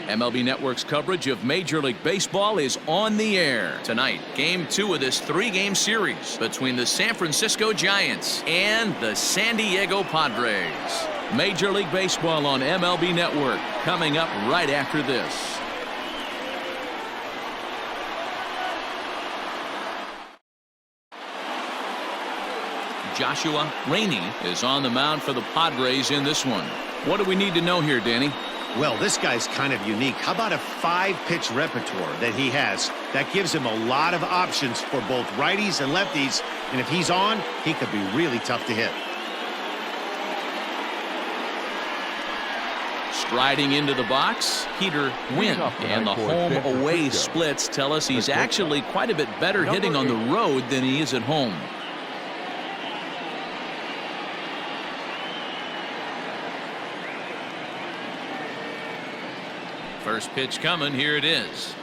MLB Network's coverage of Major League Baseball is on the air. Tonight, Game 2 of this 3-game series between the San Francisco Giants and the San Diego Padres. Major League Baseball on MLB Network coming up right after this. Joshua Rainey is on the mound for the Padres in this one. What do we need to know here, Danny? Well, this guy's kind of unique. How about a 5-pitch repertoire that he has? That gives him a lot of options for both righties and lefties. And if he's on, he could be really tough to hit. Striding into the box, Peter Wynn. And the home-away splits tell us he's actually quite a bit better hitting on the road than he is at home. First pitch coming. Here it is.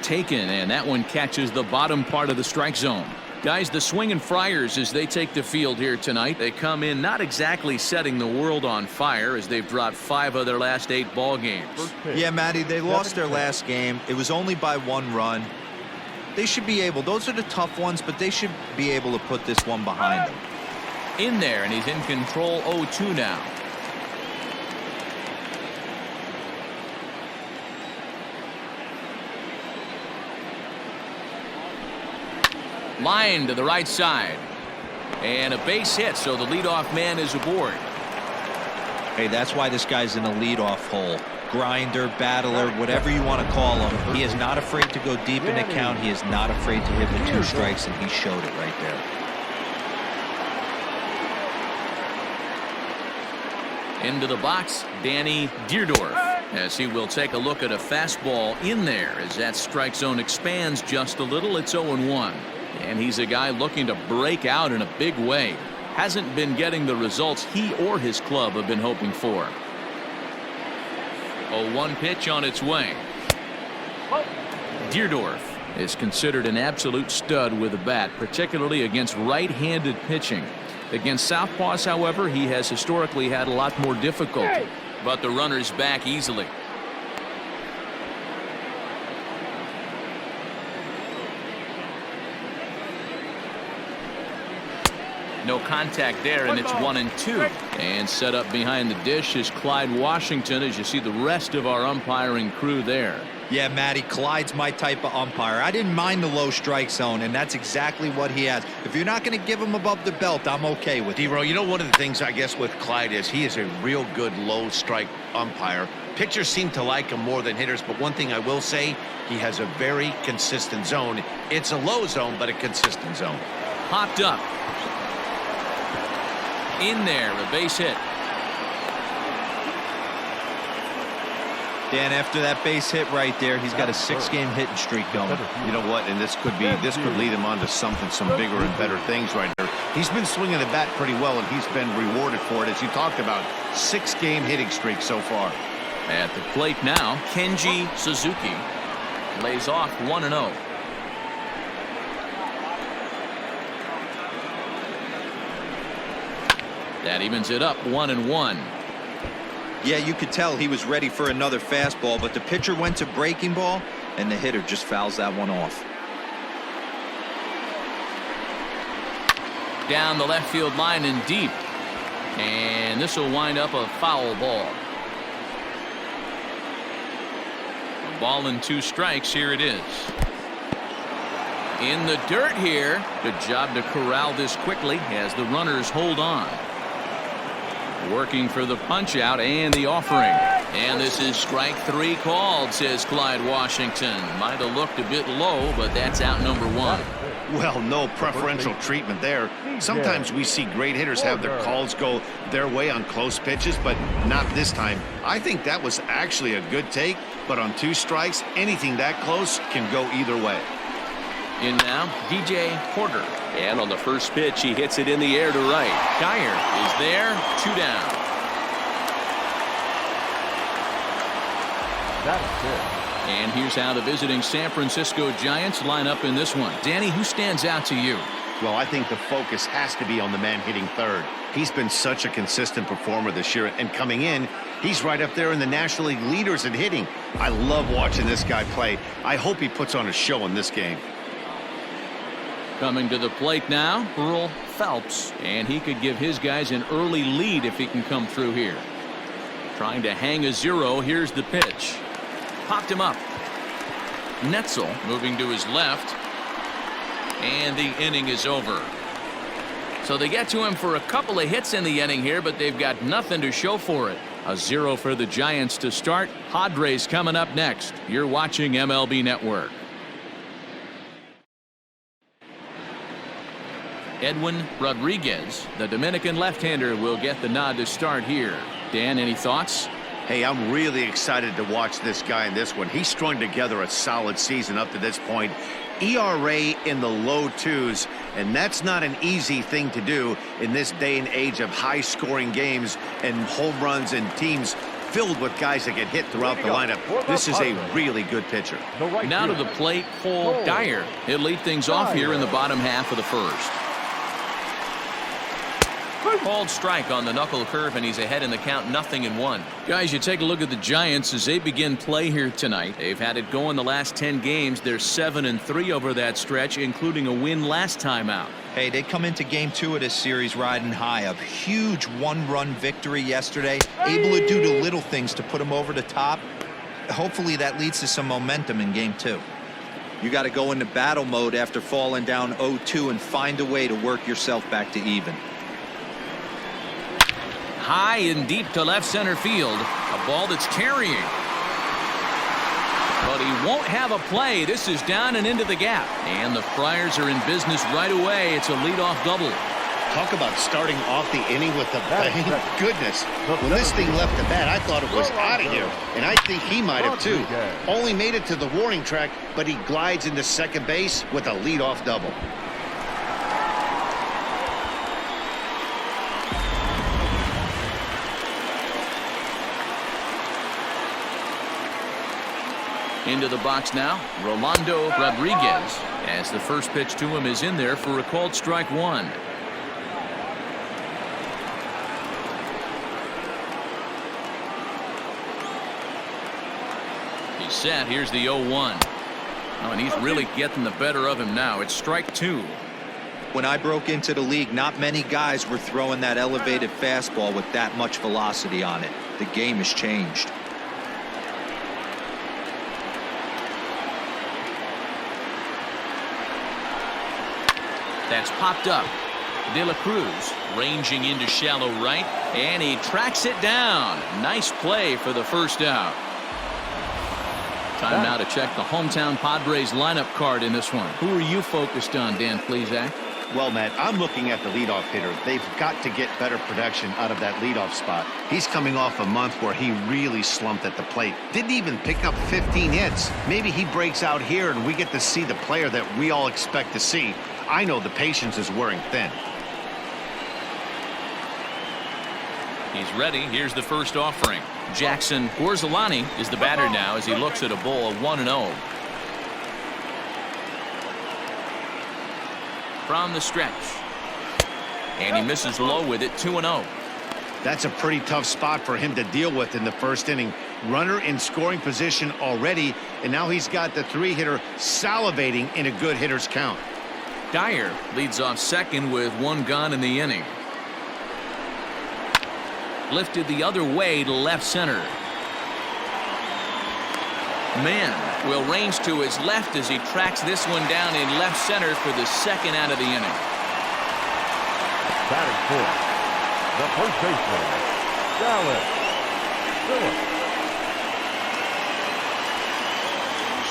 Taken, and that one catches the bottom part of the strike zone. Guys, the swinging Friars as they take the field here tonight. They come in not exactly setting the world on fire as they've dropped 5 of their last 8 ball games. Yeah, Matty, they lost their last game. It was only by 1 run. They should be able, those are the tough ones, but they should be able to put this one behind them. In there, and he's in control 0-2 now. Line to the right side. And a base hit, so the leadoff man is aboard. Hey, that's why this guy's in a leadoff hole. Grinder, battler, whatever you want to call him. He is not afraid to go deep in the count. He is not afraid to hit with 2 strikes, and he showed it right there. Into the box, Danny Deerdorf, as he will take a look at a fastball in there as that strike zone expands just a little. It's 0-1. And he's a guy looking to break out in a big way. Hasn't been getting the results he or his club have been hoping for. 0-1 pitch on its way. Deerdorf is considered an absolute stud with a bat, particularly against right-handed pitching. Against southpaws, however, he has historically had a lot more difficulty. But the runner's back easily. No contact there, and it's 1-2. And set up behind the dish is Clyde Washington, as you see the rest of our umpiring crew there. Yeah, Matty, Clyde's my type of umpire. I didn't mind the low strike zone, and that's exactly what he has. If you're not going to give him above the belt, I'm okay with it. D-Row, you know, one of the things I guess with Clyde is he is a real good low strike umpire. Pitchers seem to like him more than hitters, but one thing I will say, he has a very consistent zone. It's a low zone, but a consistent zone. Popped up. In there, a base hit. Dan, after that base hit right there, he's got a 6-game hitting streak going. You know what? And this could lead him on to some bigger and better things right there. He's been swinging the bat pretty well, and he's been rewarded for it, as you talked about. 6-game hitting streak so far. At the plate now, Kenji Suzuki lays off 1-0. That evens it up 1-1. Yeah, you could tell he was ready for another fastball, but the pitcher went to breaking ball, and the hitter just fouls that one off. Down the left field line and deep. And this will wind up a foul ball. A ball and 2 strikes. Here it is. In the dirt here. Good job to corral this quickly as the runners hold on. Working for the punch out and the offering. And this is strike 3 called, says Clyde Washington. Might have looked a bit low, but that's out number 1. Well, no preferential treatment there. Sometimes we see great hitters have their calls go their way on close pitches, but not this time. I think that was actually a good take, but on 2 strikes, anything that close can go either way. In now, DJ Porter. And on the first pitch, he hits it in the air to right. Dyer is there, 2 down. That's it. And here's how the visiting San Francisco Giants line up in this one. Danny, who stands out to you? Well, I think the focus has to be on the man hitting third. He's been such a consistent performer this year, and coming in, he's right up there in the National League leaders in hitting. I love watching this guy play. I hope he puts on a show in this game. Coming to the plate now, Earl Phelps, and he could give his guys an early lead if he can come through here. Trying to hang a 0. Here's the pitch. Popped him up. Netzel moving to his left. And the inning is over. So they get to him for a couple of hits in the inning here, but they've got nothing to show for it. A 0 for the Giants to start. Padres coming up next. You're watching MLB Network. Edwin Rodriguez, the Dominican left-hander, will get the nod to start here. Dan, any thoughts? Hey, I'm really excited to watch this guy in this one. He's strung together a solid season up to this point. ERA in the low 2s, and that's not an easy thing to do in this day and age of high-scoring games and home runs and teams filled with guys that get hit throughout the lineup. This is a really good pitcher. Now to the plate, Cole Dyer. He'll lead things off here in the bottom half of the first. Called strike on the knuckle curve, and he's ahead in the count, 0-1. Guys, you take a look at the Giants as they begin play here tonight. They've had it going the last 10 games. They're 7-3 over that stretch, including a win last time out. Hey, they come into game 2 of this series riding high. A huge one-run victory yesterday. Able to do the little things to put them over the top. Hopefully that leads to some momentum in game 2. You got to go into battle mode after falling down 0-2 and find a way to work yourself back to even. High and deep to left center field. A ball that's carrying. But he won't have a play. This is down and into the gap. And the Friars are in business right away. It's a leadoff double. Talk about starting off the inning with a bang. Goodness. When this thing left the bat, I thought it was out of here. And I think he might have too. Only made it to the warning track, but he glides into second base with a leadoff double. Into the box now, Rolando Rodriguez, as the first pitch to him is in there for a called strike 1. He's set. Here's the 0-1. Oh, and he's really getting the better of him now. It's strike 2. When I broke into the league, not many guys were throwing that elevated fastball with that much velocity on it. The game has changed. That's popped up. De La Cruz ranging into shallow right, and he tracks it down. Nice play for the first out. Time now to check the hometown Padres lineup card in this one. Who are you focused on, Dan Plesac? Well, Matt, I'm looking at the leadoff hitter. They've got to get better production out of that leadoff spot. He's coming off a month where he really slumped at the plate. Didn't even pick up 15 hits. Maybe he breaks out here and we get to see the player that we all expect to see. I know the patience is wearing thin. He's ready. Here's the first offering. Jackson Gorzolani is the batter now as he looks at a ball of 1-0. From the stretch. And he misses low with it, 2-0. That's a pretty tough spot for him to deal with in the first inning. Runner in scoring position already, and now he's got the 3-hitter salivating in a good hitter's count. Dyer leads off second with 1 gone in the inning. Lifted the other way to left center. Mann will range to his left as he tracks this one down in left center for the second out of the inning. Batting fourth, the first baseman, Dallas Phillips.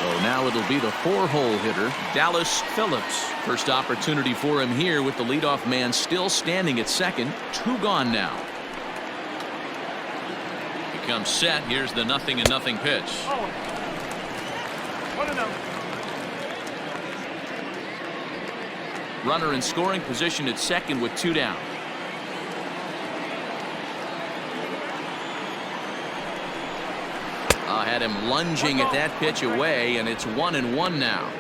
So now it'll be the 4-hole hitter, Dallas Phillips. First opportunity for him here with the leadoff man still standing at second. 2 gone now. He comes set. Here's the 0-0 pitch. Runner in scoring position at second with 2 down. Had him lunging at that pitch away, and it's 1-1 now.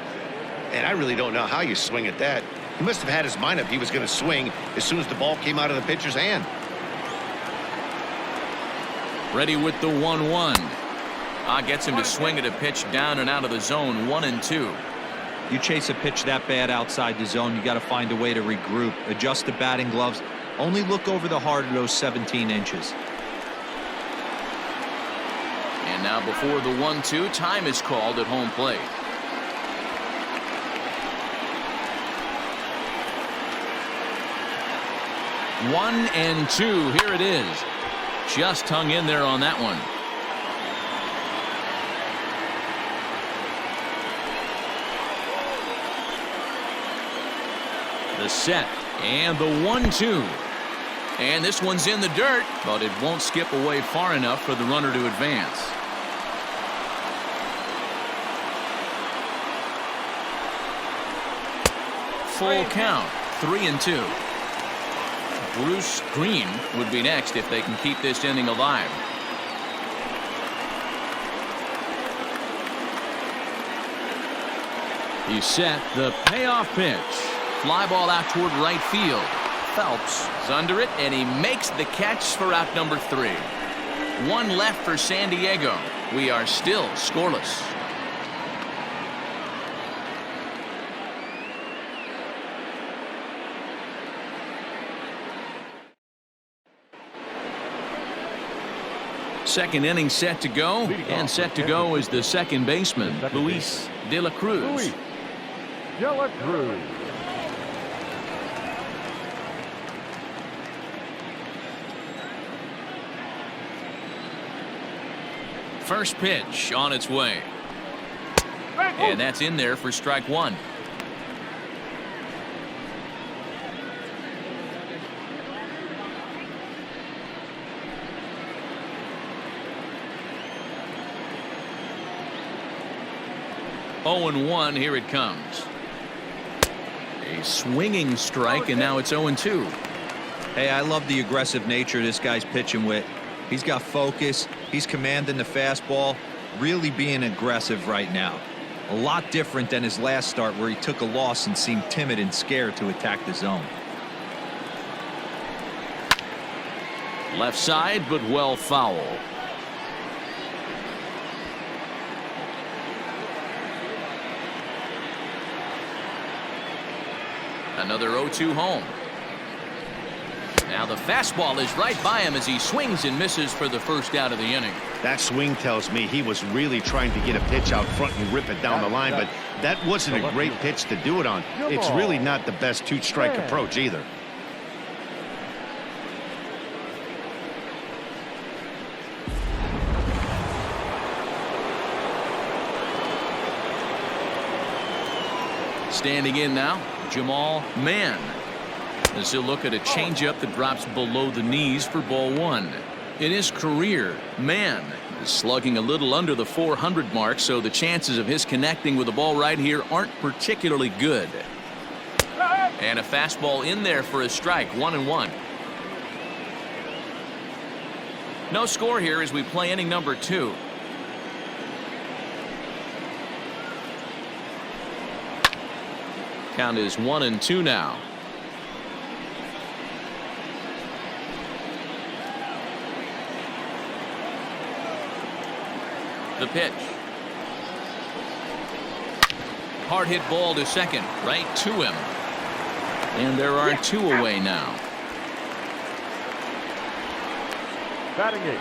And I really don't know how you swing at that. He must have had his mind up he was going to swing as soon as the ball came out of the pitcher's hand. Ready with the 1-1. Gets him to swing at a pitch down and out of the zone. 1-2. You chase a pitch that bad outside the zone, you got to find a way to regroup, adjust the batting gloves. Only look over the heart of those 17 inches. And now before the 1-2, time is called at home plate. One and two. Here it is. Just hung in there on that one. The set and the 1-2. And this one's in the dirt, but it won't skip away far enough for the runner to advance. Full count. 3-2. Bruce Green would be next if they can keep this inning alive. He's set. The payoff pitch. Fly ball out toward right field. Phelps is under it, and he makes the catch for out number 3. One left for San Diego. We are still scoreless. Second inning set to go, and set to go is the second baseman, Luis de la Cruz. Luis de la Cruz. First pitch on its way. And that's in there for strike one. Oh and 1, here it comes. A swinging strike, and now it's 0-2. Hey, I love the aggressive nature this guy's pitching with. He's got focus. He's commanding the fastball, really being aggressive right now. A lot different than his last start where he took a loss and seemed timid and scared to attack the zone. Left side, but well foul. Another 0-2 home. Now the fastball is right by him as he swings and misses for the first out of the inning. That swing tells me he was really trying to get a pitch out front and rip it down the line, but that wasn't a great pitch to do it on. It's really not the best two-strike approach either. Standing in now, Jamal Mann. As he'll look at a changeup that drops below the knees for ball one. In his career, Mann is slugging a little under the 400 mark, so the chances of his connecting with the ball right here aren't particularly good. And a fastball in there for a strike, 1-1. No score here as we play inning number 2. Count is 1-2 now. The pitch. Hard hit ball to second, right to him. And there are 2 away now. Batting 8,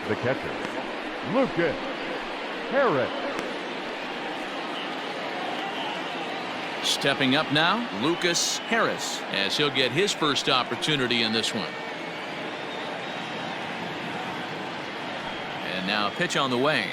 the catcher, Lucas Harris. Stepping up now, Lucas Harris, as he'll get his first opportunity in this one. And now a pitch on the way.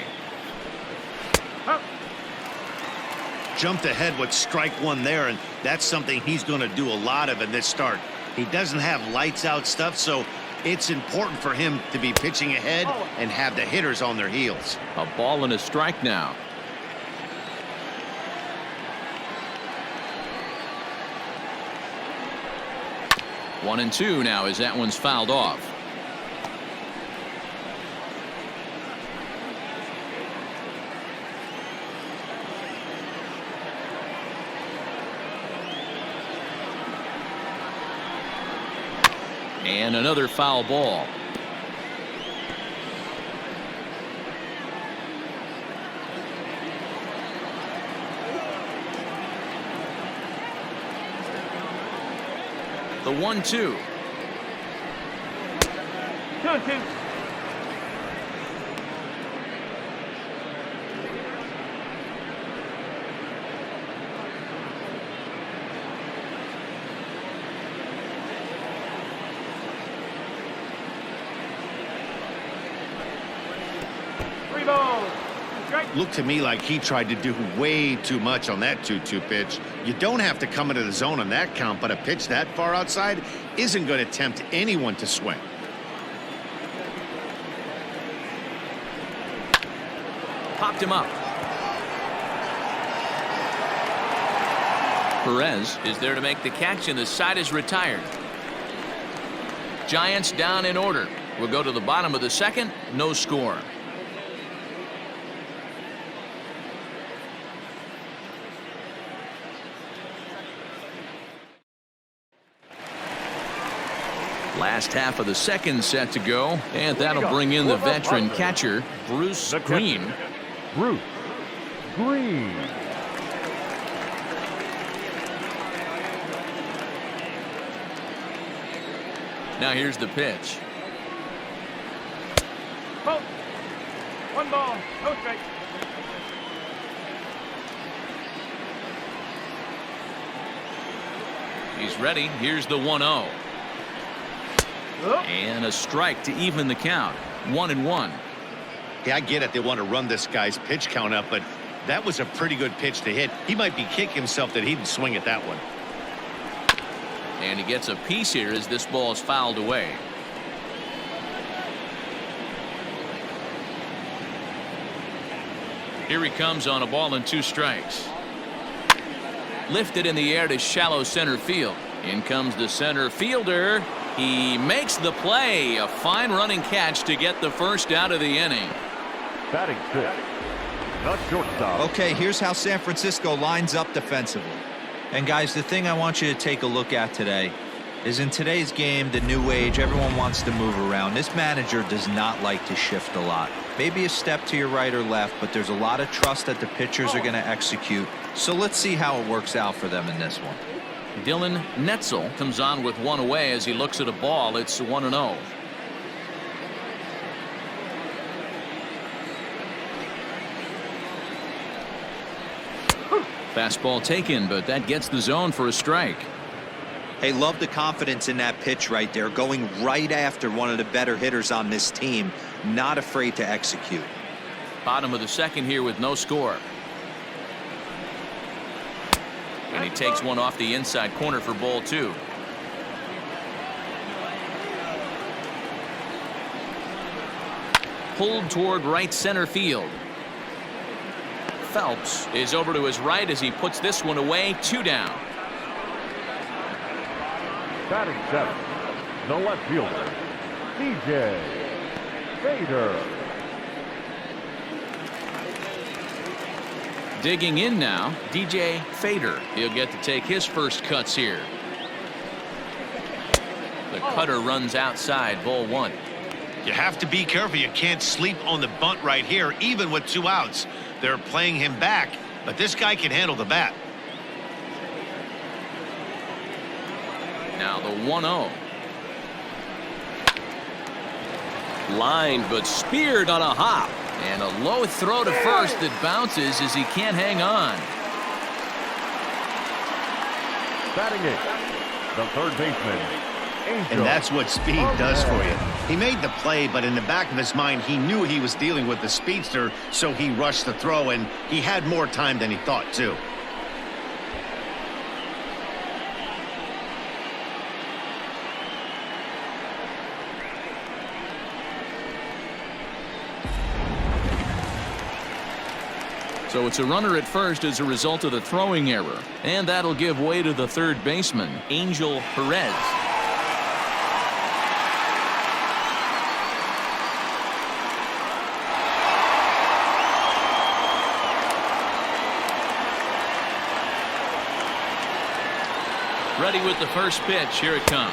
Jumped ahead with strike one there, and that's something he's going to do a lot of in this start. He doesn't have lights out stuff, so it's important for him to be pitching ahead and have the hitters on their heels. A ball and a strike now. One and 2 now as that one's fouled off. And another foul ball. The 1-2. 2-2. Looked to me like he tried to do way too much on that 2-2 pitch. You don't have to come into the zone on that count, but a pitch that far outside isn't going to tempt anyone to swing. Popped him up. Perez is there to make the catch, and the side is retired. Giants down in order. We'll go to the bottom of the second. No score. Last half of the second set to go, and that'll bring in the veteran catcher, Bruce Green. Bruce Green. Now here's the pitch. Oh. 1 ball, no strike. He's ready. Here's the 1-0. And a strike to even the count. 1-1. Yeah, I get it. They want to run this guy's pitch count up, but that was a pretty good pitch to hit. He might be kicking himself that he didn't swing at that one. And he gets a piece here as this ball is fouled away. Here he comes on a ball and 2 strikes. Lifted in the air to shallow center field. In comes the center fielder. He makes the play. A fine running catch to get the first out of the inning. Batting 6th, the shortstop. Okay, here's how San Francisco lines up defensively. And guys, the thing I want you to take a look at today is in today's game, the new age, everyone wants to move around. This manager does not like to shift a lot. Maybe a step to your right or left, but there's a lot of trust that the pitchers are going to execute. So let's see how it works out for them in this one. Dylan Netzel comes on with 1 away as he looks at a ball. It's 1-0. Fastball taken, but that gets the zone for a strike. Hey, love the confidence in that pitch right there, going right after one of the better hitters on this team, not afraid to execute. Bottom of the second here with no score. And he takes one off the inside corner for ball 2. Pulled toward right center field. Phelps is over to his right as he puts this one away. 2 down. Batting 7th, the left fielder, DJ Fader. Digging in now, DJ Fader. He'll get to take his first cuts here. The cutter runs outside, ball 1. You have to be careful. You can't sleep on the bunt right here, even with 2 outs. They're playing him back, but this guy can handle the bat. Now the 1-0. Lined but speared on a hop. And a low throw to first that bounces as he can't hang on. Batting 8th, the third baseman, Angel. And that's what speed does for you. He made the play, but in the back of his mind, he knew he was dealing with the speedster, so he rushed the throw, and he had more time than he thought, too. So it's a runner at first as a result of the throwing error. And that'll give way to the third baseman, Angel Perez. Ready with the first pitch. Here it comes.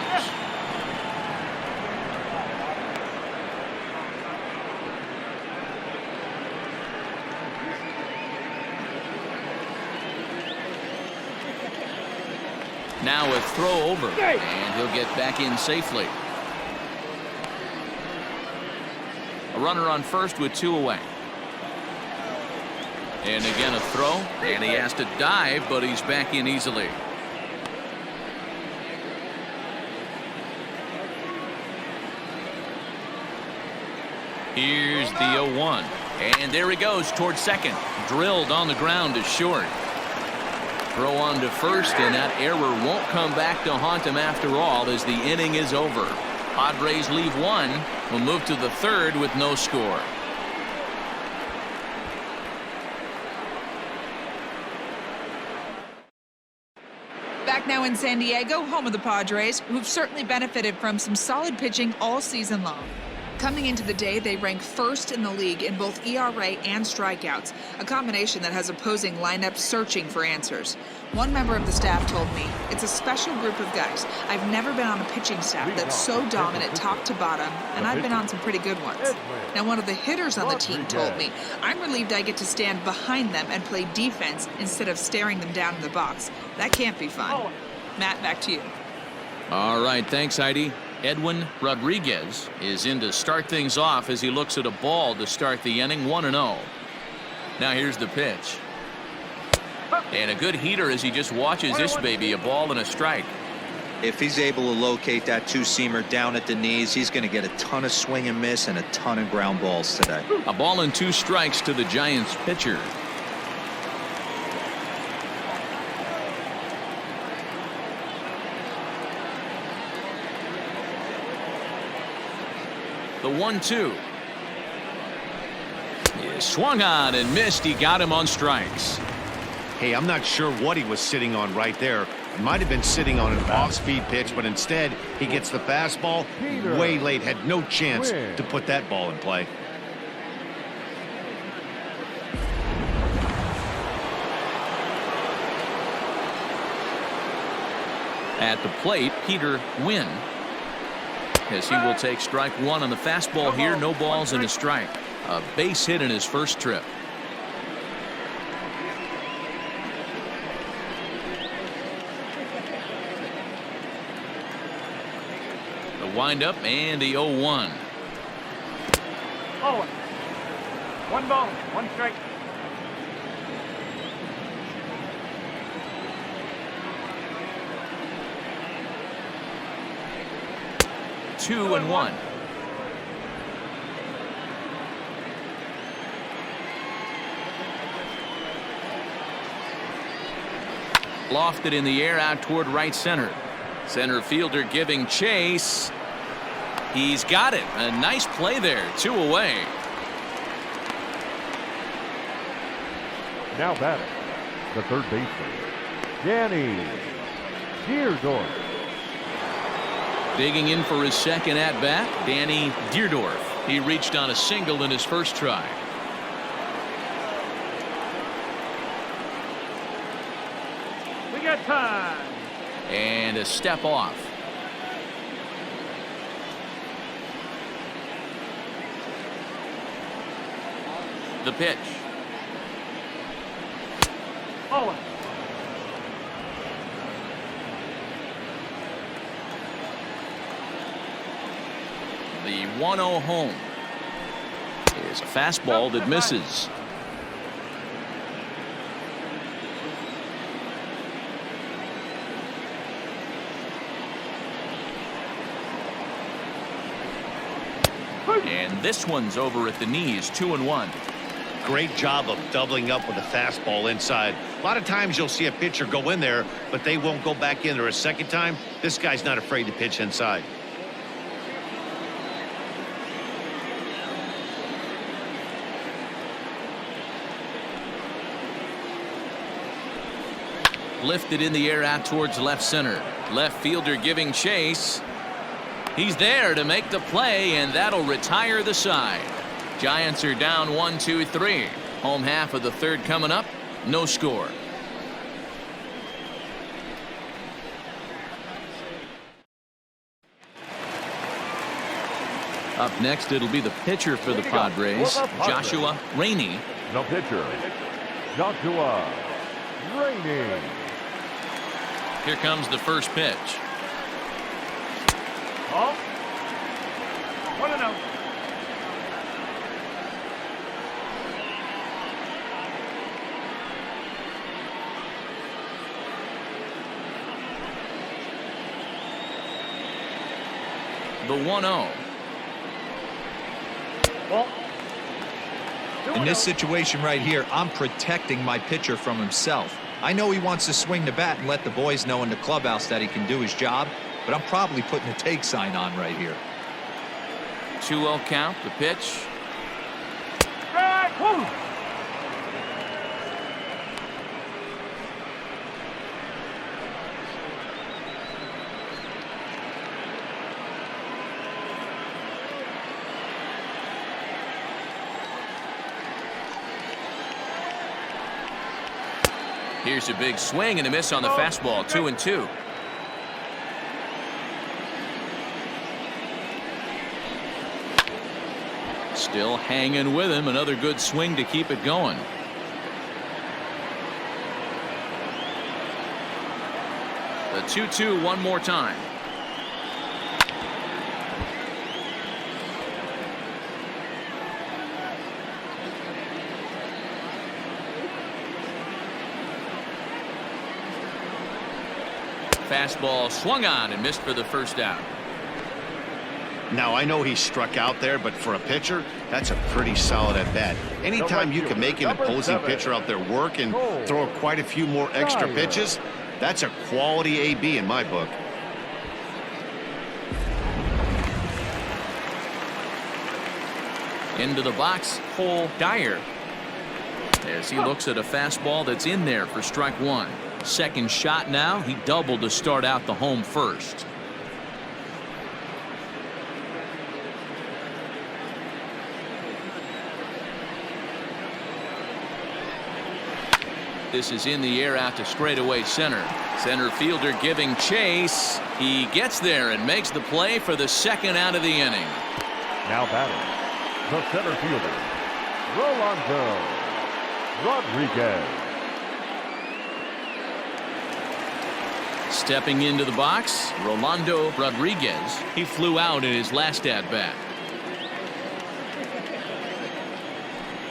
Now a throw over, and he'll get back in safely. A runner on first with 2 away. And again a throw, and he has to dive, but he's back in easily. Here's the 0-1, and there he goes towards second. Drilled on the ground to short. Throw on to first, and that error won't come back to haunt him after all as the inning is over. Padres leave 1. We'll move to the 3rd with no score. Back now in San Diego, home of the Padres, who've certainly benefited from some solid pitching all season long. Coming into the day, they rank first in the league in both ERA and strikeouts, a combination that has opposing lineups searching for answers. One member of the staff told me, "It's a special group of guys. I've never been on a pitching staff that's so dominant top to bottom, and I've been on some pretty good ones." Now, one of the hitters on the team told me, "I'm relieved I get to stand behind them and play defense instead of staring them down in the box. That can't be fun." Matt, back to you. All right, thanks, Heidi. Edwin Rodriguez is in to start things off as he looks at a ball to start the inning, 1-0. Now here's the pitch. And a good heater as he just watches this baby, a ball and a strike. If he's able to locate that 2-seamer down at the knees, he's going to get a ton of swing and miss and a ton of ground balls today. A ball and 2 strikes to the Giants pitcher. The 1-2. He swung on and missed. He got him on strikes. Hey, I'm not sure what he was sitting on right there. Might have been sitting on an off-speed pitch, but instead he gets the fastball way late. Had no chance to put that ball in play. At the plate, Peter Wynn, as he will take strike 1 on the fastball here. No balls and a strike. A base hit in his first trip. The windup and the 0-1. Oh, 1 ball, 1 strike. Two and 1. Lofted in the air out toward right center. Center fielder giving chase. He's got it. A nice play there. 2 away. Now batting, the third baseman, Danny Deerdorf. Digging in for his second at-bat, Danny Deerdorf. He reached on a single in his first try. We got time. And a step off. The pitch. Oh. The 1-0 home is a fastball that misses. And this one's over at the knees. 2-1. Great job of doubling up with a fastball inside. A lot of times you'll see a pitcher go in there, but they won't go back in there a second time. This guy's not afraid to pitch inside. Lifted in the air out towards left center. Left fielder giving chase. He's there to make the play, and that'll retire the side. Giants are down 1-2-3. Home half of the third coming up. No score. Up next, it'll be the pitcher for the Padres, Joshua Rainey. No pitcher, Joshua Rainey. Here comes the first pitch. Ball. 1-0. The 1-0. Ball. In this situation right here, I'm protecting my pitcher from himself. I know he wants to swing the bat and let the boys know in the clubhouse that he can do his job, but I'm probably putting a take sign on right here. 2-0 count. The pitch. Strike. Woo. Here's a big swing and a miss on the fastball. 2-2. Still hanging with him. Another good swing to keep it going. The 2-2 one more time. Fastball swung on and missed for the first out. Now, I know he struck out there, but for a pitcher, that's a pretty solid at bat. Anytime you can make an opposing pitcher out there work and throw quite a few more extra pitches, that's a quality AB in my book. Into the box, Cole Dyer. As he looks at a fastball that's in there for strike one. Second shot now. He doubled to start out the home first. This is in the air out to straightaway center. Center fielder giving chase. He gets there and makes the play for the second out of the inning. Now batting, the center fielder, Rolando Rodriguez. Stepping into the box, Rolando Rodriguez. He flew out in his last at-bat.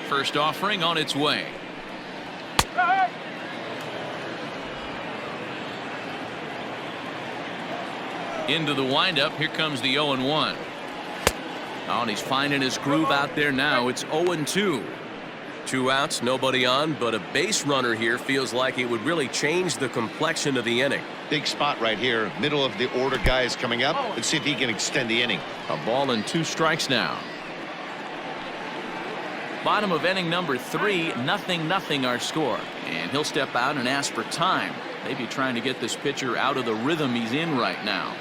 First offering on its way. Into the windup. Here comes the 0-1. Oh, and he's finding his groove out there now. It's 0-2. 2 outs, nobody on, but a base runner here feels like it would really change the complexion of the inning. Big spot right here. Middle of the order guy is coming up. Let's see if he can extend the inning. A ball and 2 strikes now. Bottom of inning number 3, 0-0 our score. And he'll step out and ask for time. Maybe trying to get this pitcher out of the rhythm he's in right now.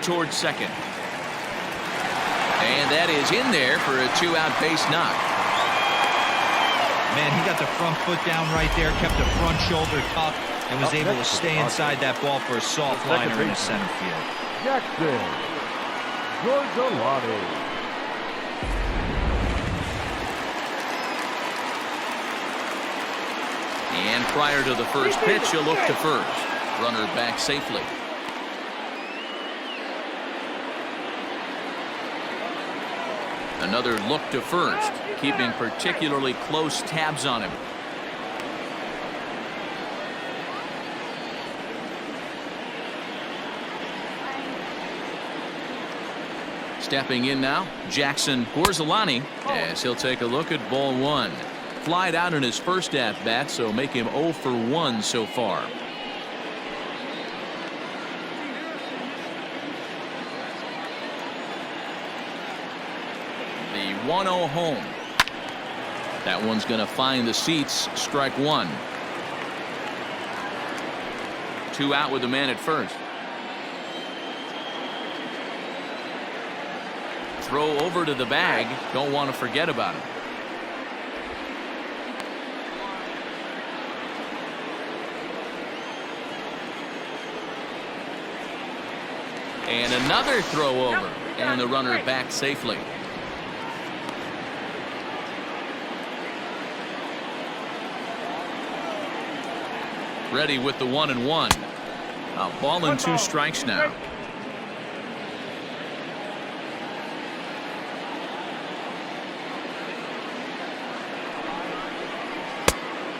Towards second. And that is in there for a 2-out base knock. Man, he got the front foot down right there, kept the front shoulder tucked, and was able to stay inside that ball for a soft liner in the center field. Jackson Gorgolani. And prior to the first pitch, he'll look to first. Runner back safely. Another look to first, keeping particularly close tabs on him. Stepping in now, Jackson Gorgolani, as he'll take a look at ball 1. Flied out in his first at-bat, so make him 0 for 1 so far. The 1-0 home. That one's going to find the seats. Strike 1. 2 out with the man at first. Throw over to the bag. Don't want to forget about him. And another throw over. And the runner back safely. Ready with the 1-1. A ball and 2 strikes now.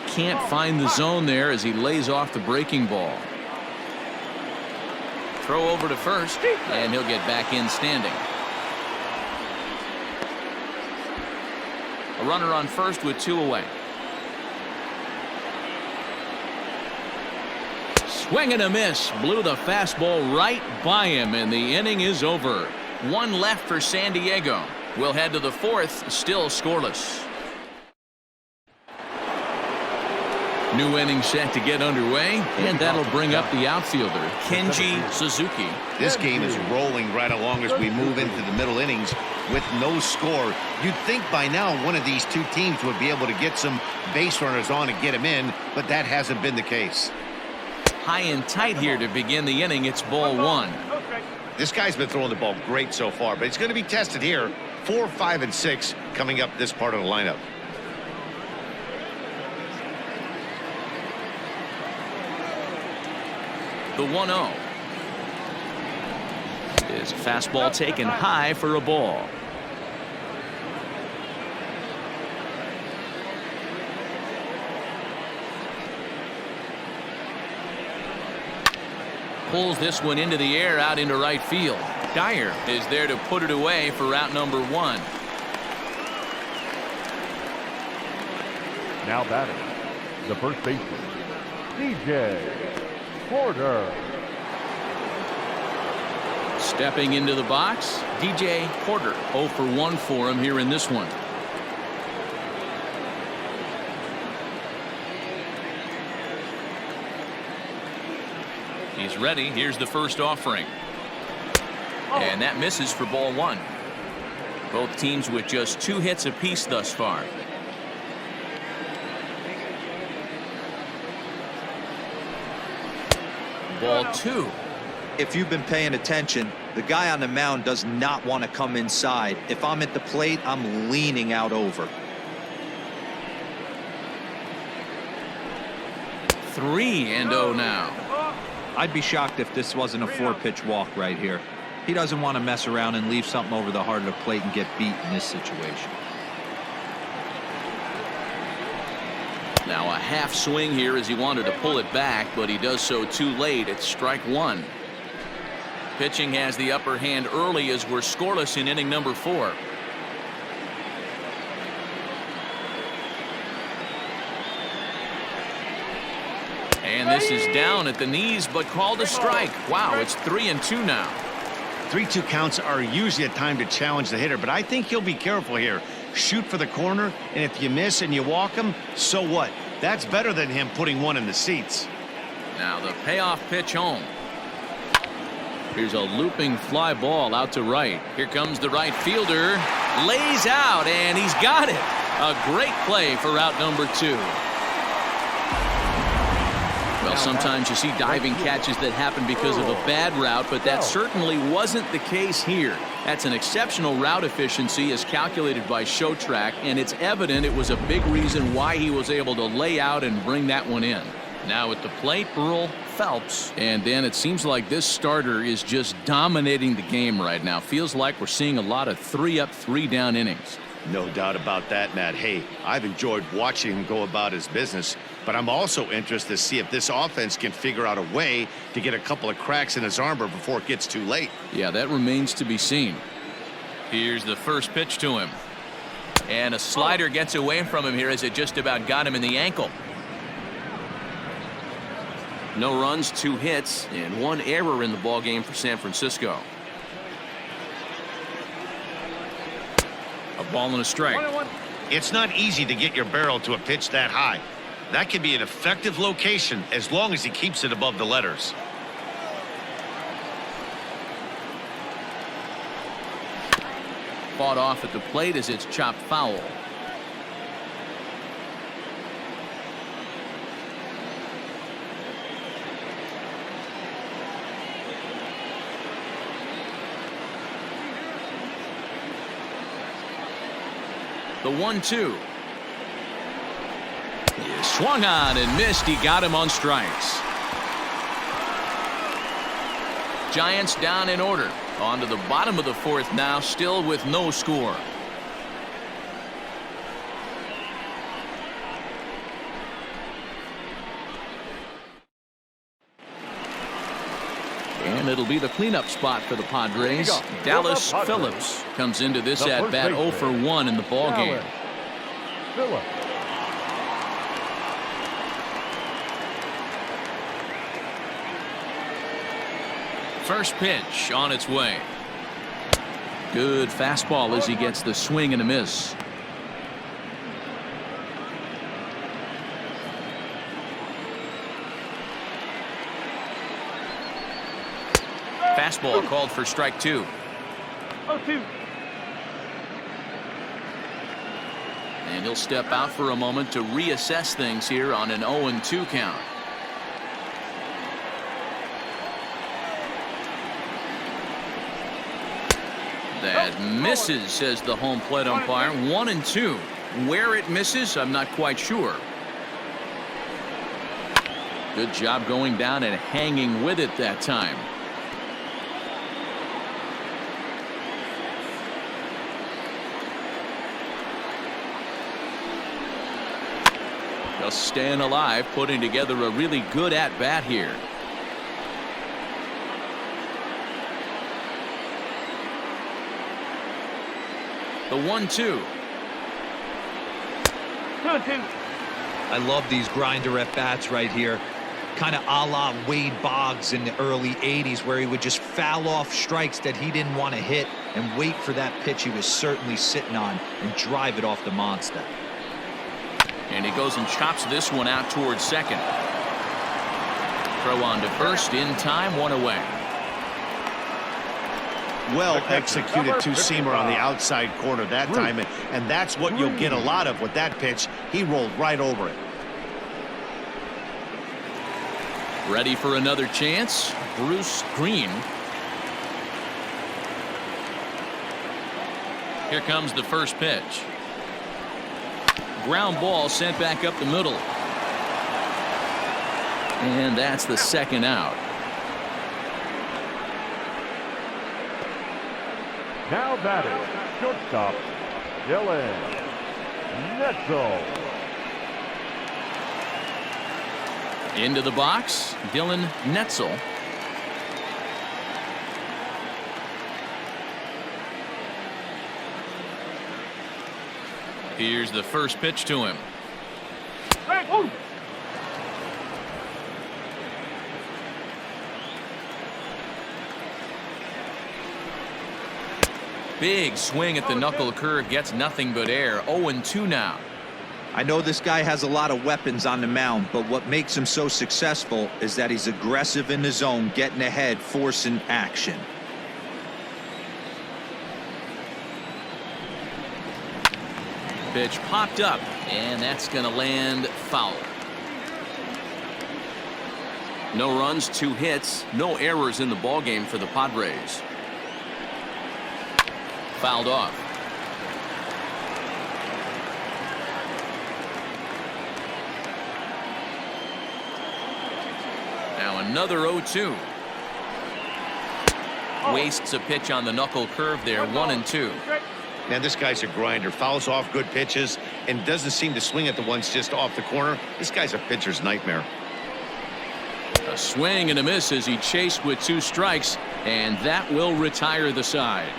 Can't find the zone there as he lays off the breaking ball. Throw over to first, and he'll get back in standing. A runner on first with 2 away. Swing and a miss. Blew the fastball right by him, and the inning is over. 1 left for San Diego. We'll head to the 4th, still scoreless. New inning set to get underway, and that'll bring up the outfielder, Kenji Suzuki. This game is rolling right along as we move into the middle innings with no score. You'd think by now one of these 2 teams would be able to get some base runners on and get them in, but that hasn't been the case. High and tight here to begin the inning. It's ball 1. This guy's been throwing the ball great so far, but it's going to be tested here. 4, 5, and 6 coming up this part of the lineup. The 1-0. His fastball taken high for a ball. Pulls this one into the air out into right field. Dyer is there to put it away for out number 1. Now batting, the first baseman, DJ Porter. Stepping into the box, DJ Porter. 0 for 1 for him here in this one. He's ready. Here's the first offering. And that misses for ball 1. Both teams with just 2 hits apiece thus far. Ball 2. If you've been paying attention, the guy on the mound does not want to come inside. If I'm at the plate, I'm leaning out over. 3-0 now. I'd be shocked if this wasn't a 4-pitch walk right here. He doesn't want to mess around and leave something over the heart of the plate and get beat in this situation. Now a half swing here as he wanted to pull it back, but he does so too late. It's strike 1. Pitching has the upper hand early as we're scoreless in inning number 4. And this is down at the knees, but called a strike. Wow, it's 3-2 now. 3-2 counts are usually a time to challenge the hitter, but I think he'll be careful here. Shoot for the corner, and if you miss and you walk him, so what? That's better than him putting one in the seats. Now the payoff pitch home. Here's a looping fly ball out to right. Here comes the right fielder. Lays out, and he's got it. A great play for out number 2. Well, sometimes you see diving catches that happen because of a bad route, but that certainly wasn't the case here. That's an exceptional route efficiency as calculated by ShowTrack, and it's evident it was a big reason why he was able to lay out and bring that one in. Now at the plate, Burl Phelps, and then it seems like this starter is just dominating the game right now. Feels like we're seeing a lot of 3-up, 3-down innings. No doubt about that, Matt. Hey, I've enjoyed watching him go about his business, but I'm also interested to see if this offense can figure out a way to get a couple of cracks in his armor before it gets too late. Yeah, that remains to be seen. Here's the first pitch to him. And a slider gets away from him here as it just about got him in the ankle. No runs, 2 hits, and 1 error in the ballgame for San Francisco. A ball and a strike. It's not easy to get your barrel to a pitch that high. That can be an effective location as long as he keeps it above the letters. Fought off at the plate as it's chopped foul. The 1-2. He swung on and missed. He got him on strikes. Giants down in order. On to the bottom of the fourth now, still with no score. And it'll be the cleanup spot for the Padres. Dallas Phillips comes into this at-bat 0 for 1 in the ballgame. First pitch on its way. Good fastball as he gets the swing and a miss. Fastball called for strike 2. 0-2. And he'll step out for a moment to reassess things here on an 0-2 count. That misses, says the home plate umpire. 1-2. Where it misses, I'm not quite sure. Good job going down and hanging with it that time. Just staying alive, putting together a really good at-bat here. The 1-2. 2-2. I love these grinder at-bats right here. Kind of a la Wade Boggs in the early 80s, where he would just foul off strikes that he didn't want to hit and wait for that pitch he was certainly sitting on and drive it off the monster. And he goes and chops this one out towards second. Throw on to first in time, 1 away. Well executed two-seamer on the outside corner that time, and that's what you'll get a lot of with that pitch. He rolled right over it. Ready for another chance, Bruce Green. Here comes the first pitch. Ground ball sent back up the middle. And that's the second out. Now batting, shortstop, Dylan Netzel. Into the box, Dylan Netzel. Here's the first pitch to him. Big swing at the knuckle curve, gets nothing but air. 0-2 now. I know this guy has a lot of weapons on the mound, but what makes him so successful is that he's aggressive in the zone, getting ahead, forcing action. Pitch popped up, and that's going to land foul. No runs, 2 hits, no errors in the ballgame for the Padres. Fouled off. Now another 0-2. Wastes a pitch on the knuckle curve there. 1-2. Man, this guy's a grinder. Fouls off good pitches and doesn't seem to swing at the ones just off the corner. This guy's a pitcher's nightmare. A swing and a miss as he chased with 2 strikes, and that will retire the side.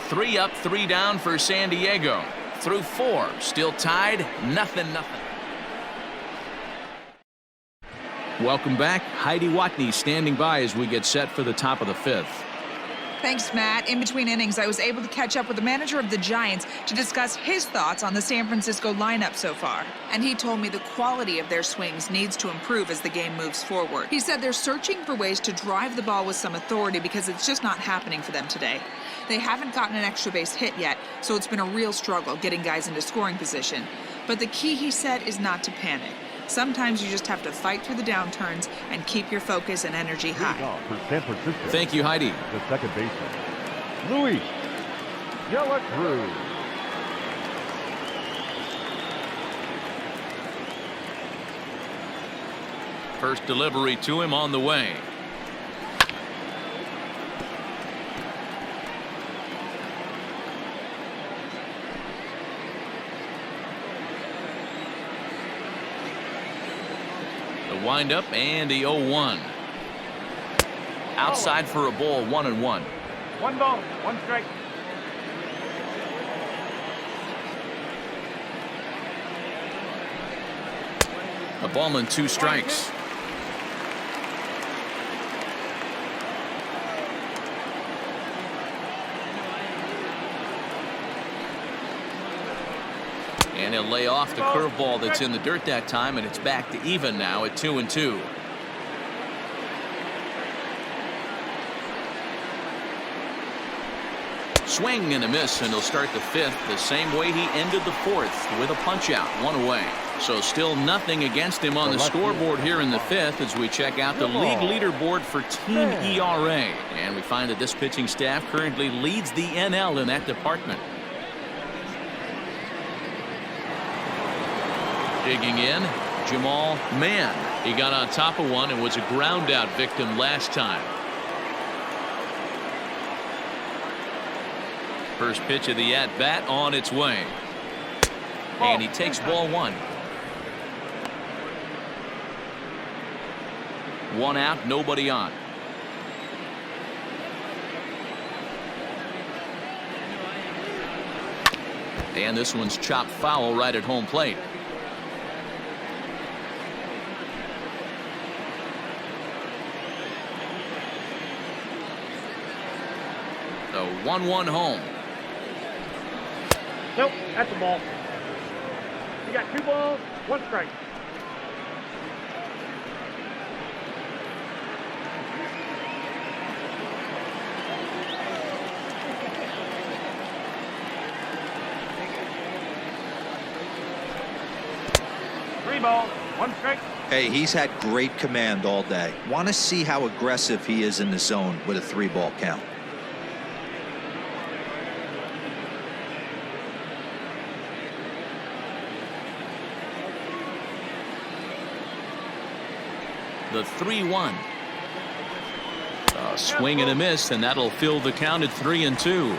3 up, 3 down for San Diego. Through 4, still tied, 0-0. Welcome back. Heidi Watney standing by as we get set for the top of the 5th. Thanks, Matt. In between innings, I was able to catch up with the manager of the Giants to discuss his thoughts on the San Francisco lineup so far. And he told me the quality of their swings needs to improve as the game moves forward. He said they're searching for ways to drive the ball with some authority because it's just not happening for them today. They haven't gotten an extra base hit yet, so it's been a real struggle getting guys into scoring position. But the key, he said, is not to panic. Sometimes you just have to fight through the downturns and keep your focus and energy high. Thank you, Heidi. The second baseman, Luis Cruz. First delivery to him on the way. The windup and the 0-1. Outside for a ball, 1-1. 1 ball, 1 strike. A ball and 2 strikes. And he'll lay off the curveball that's in the dirt that time, and it's back to even now at 2-2. Swing and a miss, and he'll start the 5th the same way he ended the 4th with a punch out, 1 away. So still nothing against him on the scoreboard here in the 5th as we check out the league leaderboard for team ERA. And we find that this pitching staff currently leads the NL in that department. Digging in, Jamal Mann. He got on top of one and was a ground out victim last time. First pitch of the at-bat on its way. And he takes ball 1. 1 out, nobody on. And this one's chopped foul right at home plate. The 1-1 home. Nope, that's a ball. You got 2 balls, 1 strike. Three balls, 1 strike. Hey, he's had great command all day. Want to see how aggressive he is in the zone with a 3-ball count. The 3-1. A swing and a miss, and that'll fill the count at 3-2.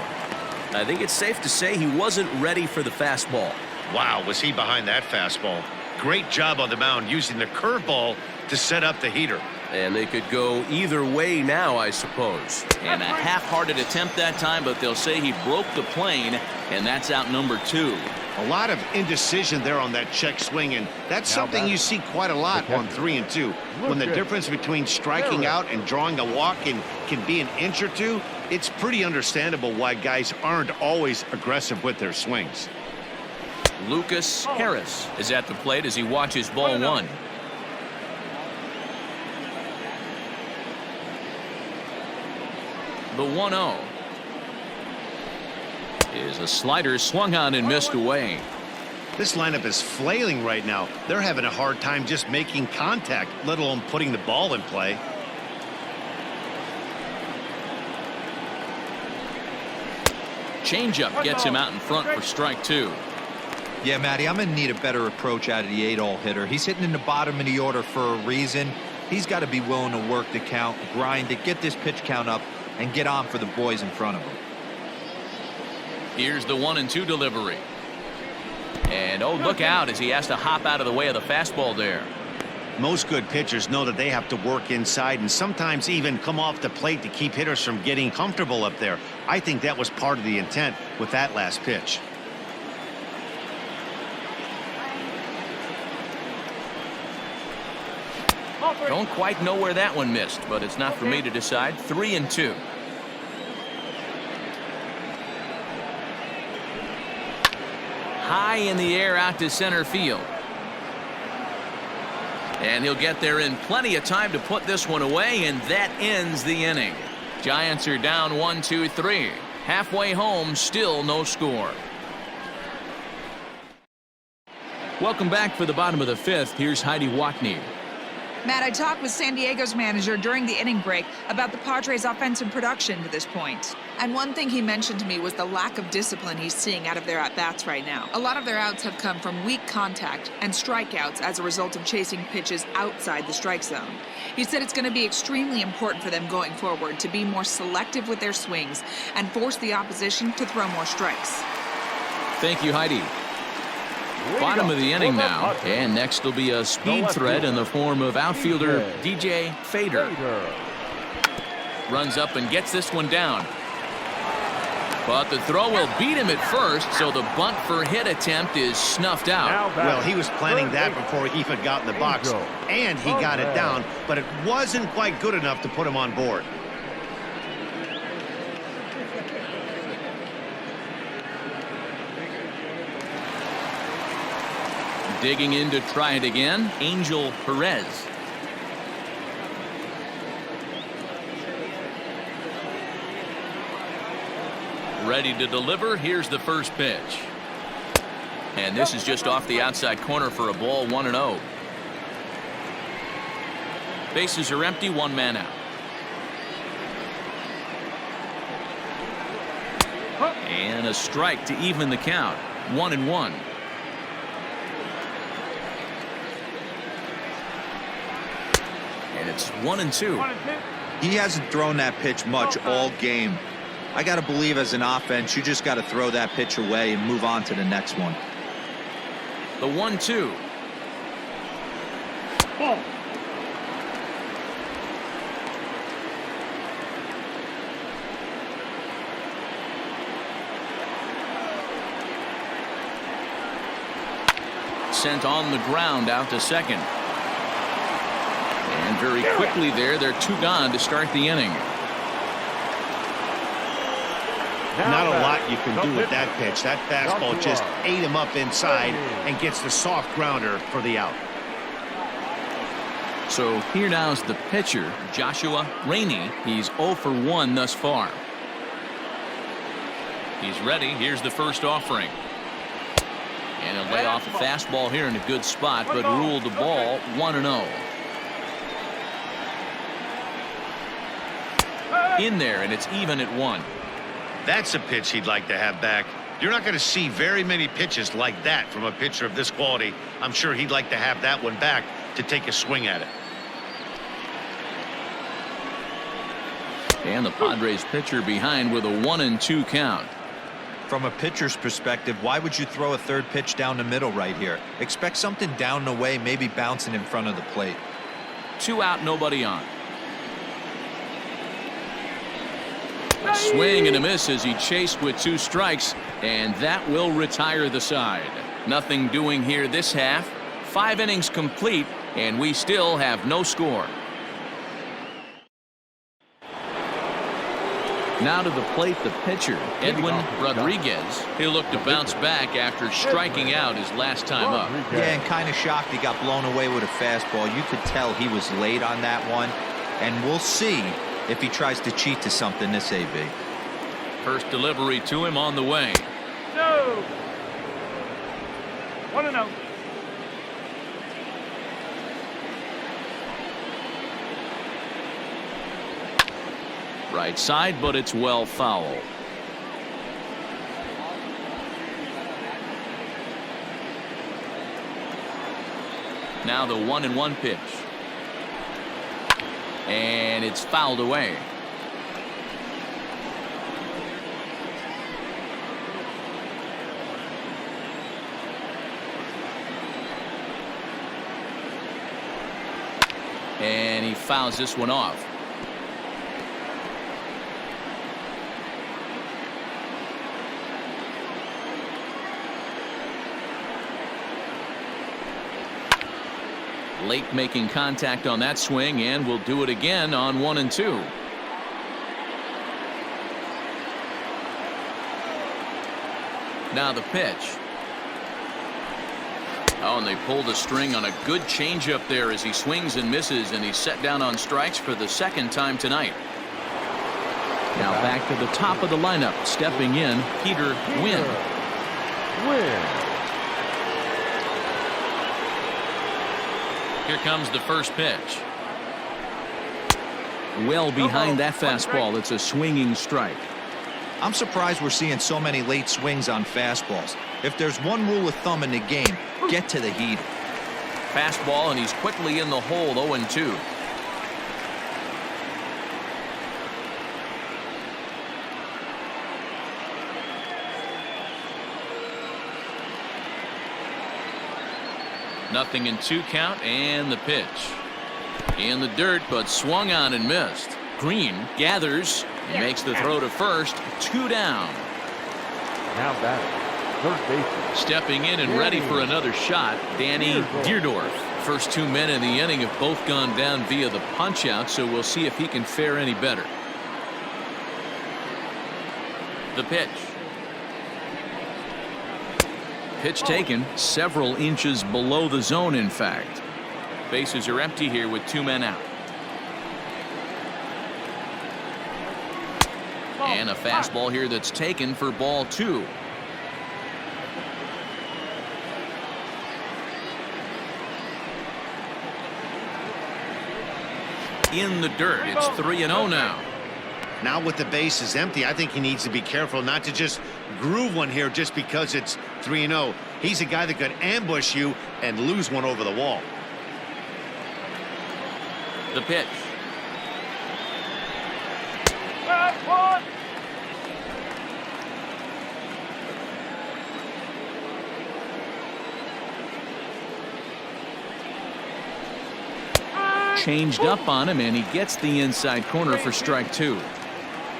I think it's safe to say he wasn't ready for the fastball. Wow, was he behind that fastball? Great job on the mound using the curveball to set up the heater. And they could go either way now, I suppose. And a half-hearted attempt that time, but they'll say he broke the plane, and that's out number 2. A lot of indecision there on that check swing, and that's something you see quite a lot on 3 and 2. When the difference between striking out and drawing a walk can be an inch or 2, it's pretty understandable why guys aren't always aggressive with their swings. Lucas Harris is at the plate as he watches ball 1. The 1-0 is a slider swung on and missed away. This lineup is flailing right now. They're having a hard time just making contact, let alone putting the ball in play. Changeup gets him out in front for strike 2. Yeah, Matty, I'm going to need a better approach out of the 8-all hitter. He's hitting in the bottom of the order for a reason. He's got to be willing to work the count, grind it, get this pitch count up, and get on for the boys in front of him. Here's the 1-2 delivery. And oh, look out as he has to hop out of the way of the fastball there. Most good pitchers know that they have to work inside and sometimes even come off the plate to keep hitters from getting comfortable up there. I think that was part of the intent with that last pitch. Don't quite know where that one missed, but it's not for me to decide. 3-2. High in the air out to center field. And he'll get there in plenty of time to put this one away, and that ends the inning. Giants are down 1-2-3. Halfway home, still no score. Welcome back for the bottom of the 5th. Here's Heidi Watney. Matt, I talked with San Diego's manager during the inning break about the Padres' offensive production to this point. And one thing he mentioned to me was the lack of discipline he's seeing out of their at-bats right now. A lot of their outs have come from weak contact and strikeouts as a result of chasing pitches outside the strike zone. He said it's going to be extremely important for them going forward to be more selective with their swings and force the opposition to throw more strikes. Thank you, Heidi. Bottom of the inning now, and next will be a speed threat in the form of outfielder DJ Fader. Runs up and gets this one down. But the throw will beat him at first, so the bunt for hit attempt is snuffed out. Well, he was planning that before he even got in the box, and he got it down, but it wasn't quite good enough to put him on board. Digging in to try it again, Angel Perez. Ready to deliver. Here's the first pitch. And this is just off the outside corner for a ball, 1-0. Bases are empty, one man out. And a strike to even the count, 1-1. And it's 1-2. He hasn't thrown that pitch much all game. I got to believe as an offense, you just got to throw that pitch away and move on to the next one. The 1-2. Ball. Sent on the ground out to second. And very quickly there, they're two gone to start the inning. Not a lot you can do with that pitch. That fastball just ate him up inside and gets the soft grounder for the out. So here now is the pitcher, Joshua Rainey. He's 0 for 1 thus far. He's ready. Here's the first offering. And he'll lay off a fastball here in a good spot, but ruled the ball 1-0. In there, and it's even at 1. That's a pitch he'd like to have back. You're not going to see very many pitches like that from a pitcher of this quality. I'm sure he'd like to have that one back to take a swing at it. And the Padres pitcher behind with a 1-2 count. From a pitcher's perspective, why would you throw a third pitch down the middle right here? Expect something down the way, maybe bouncing in front of the plate. 2 out, nobody on. A swing and a miss as he chased with 2 strikes, and that will retire the side. Nothing doing here this half. 5 innings complete, and we still have no score. Now to the plate, the pitcher, Edwin Rodriguez. He'll look to bounce back after striking out his last time up. Yeah, and kind of shocked he got blown away with a fastball. You could tell he was late on that one, and we'll see if he tries to cheat to something this AB. First delivery to him on the way. No. 1-0. Right side, but it's well foul. Now the 1-1 pitch. And it's fouled away. And he fouls this one off. Late making contact on that swing, and will do it again on 1-2. Now the pitch. Oh, and they pulled a string on a good changeup there as he swings and misses, and he's set down on strikes for the second time tonight. Now back to the top of the lineup, stepping in, Peter Wynn. Here comes the first pitch. Well behind that fastball. It's a swinging strike. I'm surprised we're seeing so many late swings on fastballs. If there's one rule of thumb in the game, get to the heater. Fastball, and he's quickly in the hole. 0-2. Nothing in 2 count, and the pitch. In the dirt, but swung on and missed. Green gathers and makes the throw to first. 2 down. Now batting, third baseman. Stepping in and ready for another shot, Danny Deerdorf. First 2 men in the inning have both gone down via the punch-out, so we'll see if he can fare any better. The pitch. Pitch taken several inches below the zone, in fact. Bases are empty here with 2 men out. And a fastball here that's taken for ball 2. In the dirt. It's 3-0 now. Now with the bases empty, I think he needs to be careful not to just groove one here just because it's 3-0. He's a guy that could ambush you and lose one over the wall. The pitch. Changed up on him, and he gets the inside corner for strike 2.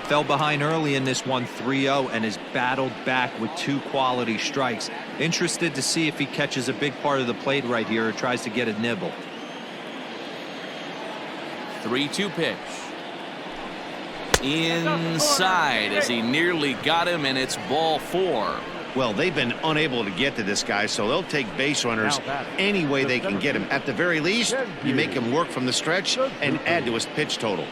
Fell behind early in this one, 3-0, and has battled back with 2 quality strikes. Interested to see if he catches a big part of the plate right here or tries to get a nibble. 3-2 pitch. Inside as he nearly got him, and it's ball 4. Well, they've been unable to get to this guy, so they'll take base runners any way they can get him. At the very least, you make him work from the stretch and add to his pitch total.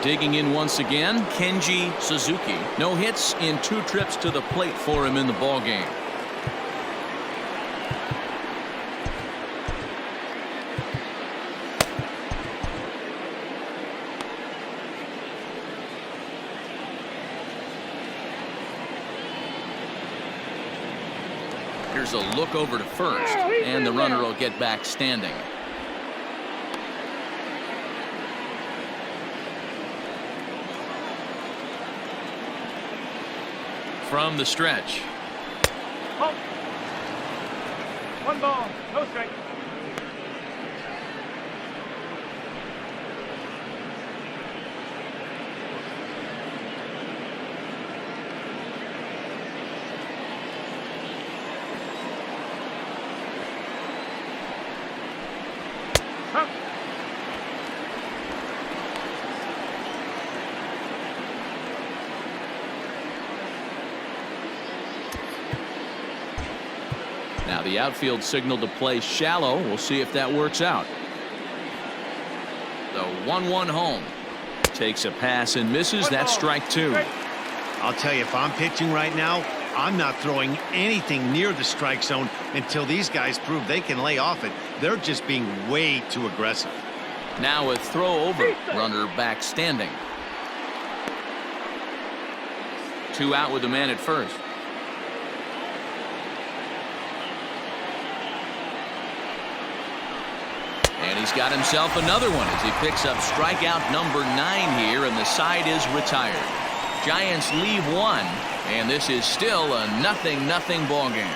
Digging in once again, Kenji Suzuki. No hits in 2 trips to the plate for him in the ballgame. Here's a look over to first, and the runner will get back standing. From the stretch. 1 ball, no strike. Now the outfield signal to play shallow. We'll see if that works out. The 1-1 home. Takes a pass and misses. That's strike 2. I'll tell you, if I'm pitching right now, I'm not throwing anything near the strike zone until these guys prove they can lay off it. They're just being way too aggressive. Now a throw over. Runner back standing. 2 out with the man at first. And he's got himself another one as he picks up strikeout number 9 here, and the side is retired. Giants leave 1, and this is still a 0-0 ball game.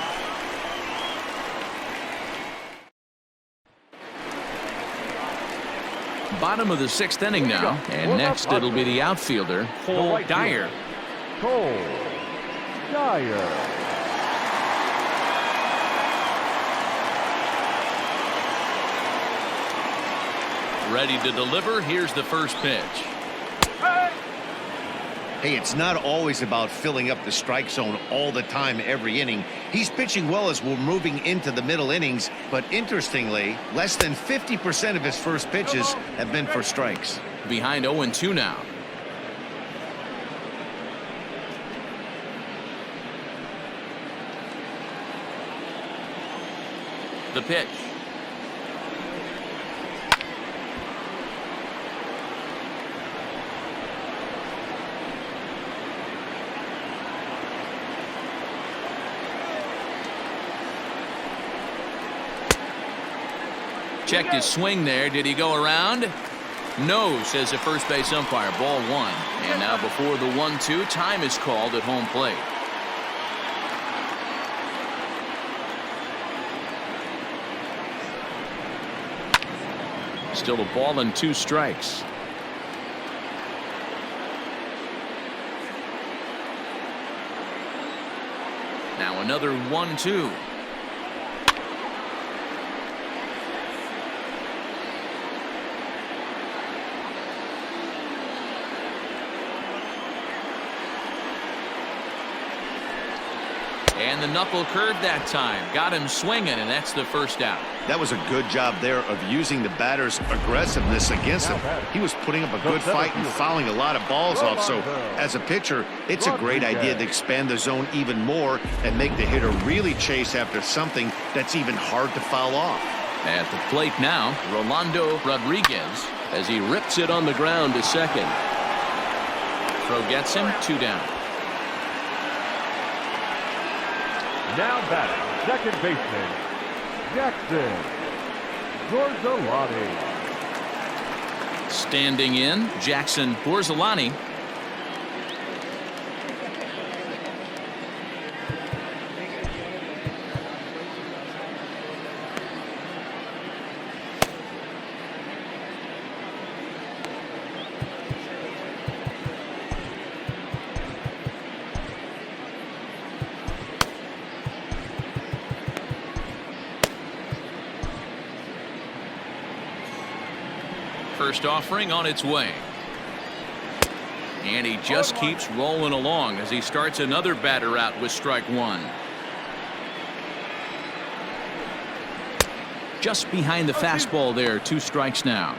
Bottom of the 6th inning now, and next it'll be the outfielder, Cole Dyer. Cole Dyer. Ready to deliver. Here's the first pitch. Hey, it's not always about filling up the strike zone all the time every inning. He's pitching well as we're moving into the middle innings, but interestingly, less than 50% of his first pitches have been for strikes. Behind 0-2 now. The pitch. Checked his swing there. Did he go around? No, says the first base umpire. Ball 1. And now before the 1-2, time is called at home plate. Still a ball and 2 strikes. Now another 1-2. And the knuckle curve that time. Got him swinging, and that's the first out. That was a good job there of using the batter's aggressiveness against him. He was putting up a good fight and fouling a lot of balls off. So as a pitcher, it's a great idea to expand the zone even more and make the hitter really chase after something that's even hard to foul off. At the plate now, Rolando Rodriguez as he rips it on the ground to second. Throw gets him, 2 down. Now batting, second baseman, Jackson Borzolani. Standing in, Jackson Borzolani. First offering on its way. And he just keeps rolling along as he starts another batter out with strike 1. Just behind the fastball there, 2 strikes now.